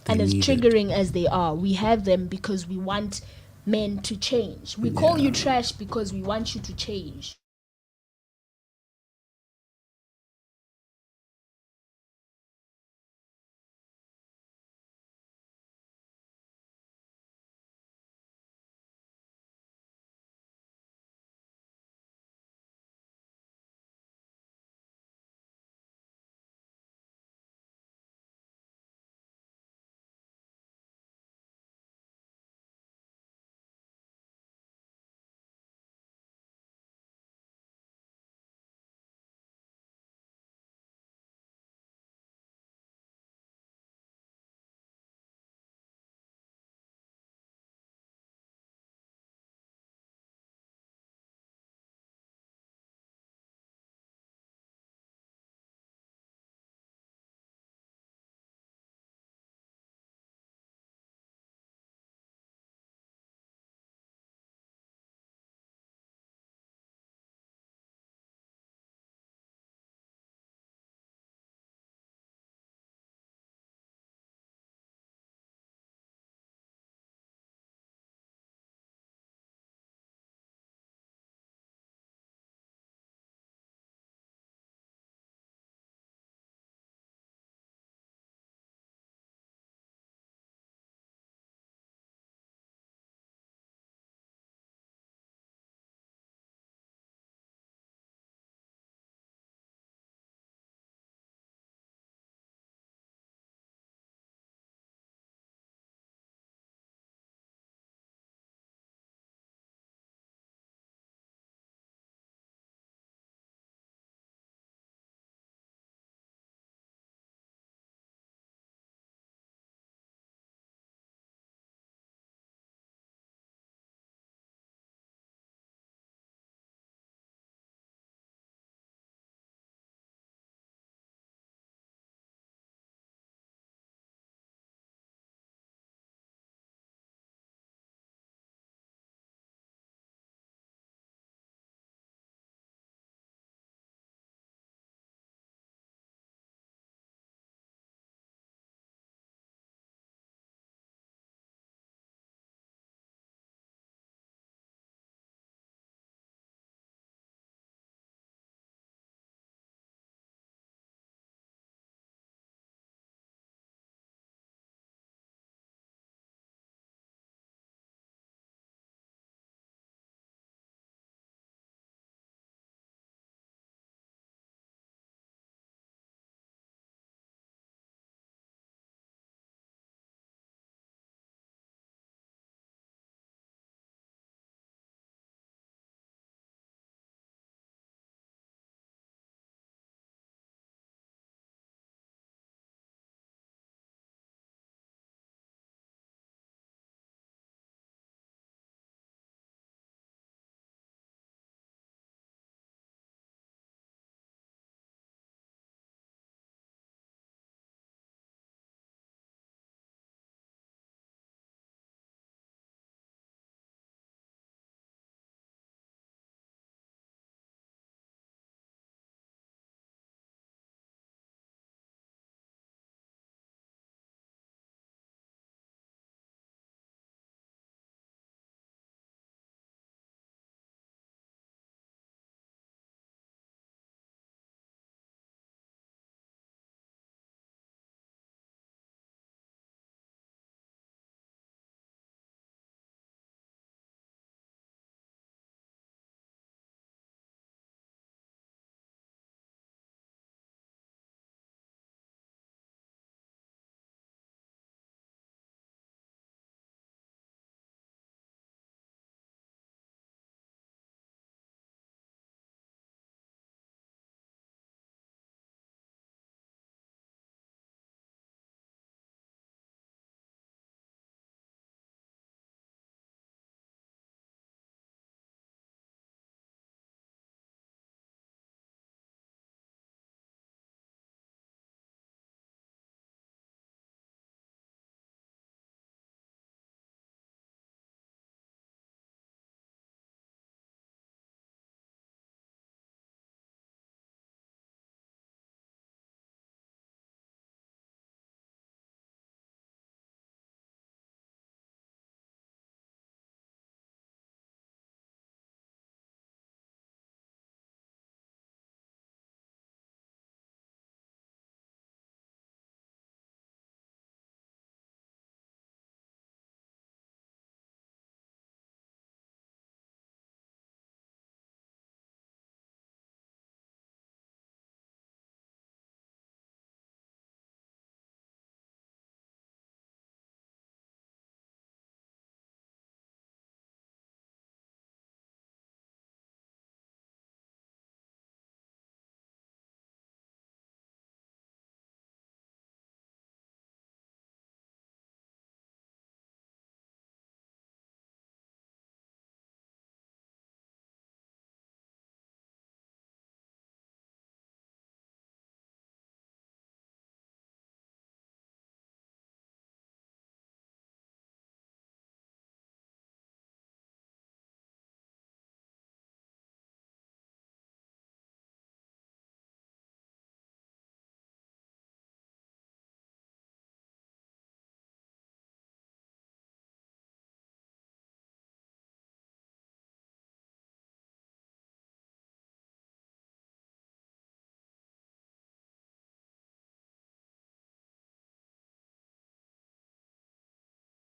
And as triggering as they are. We have them because we want men to change. We call you trash because we want you to change.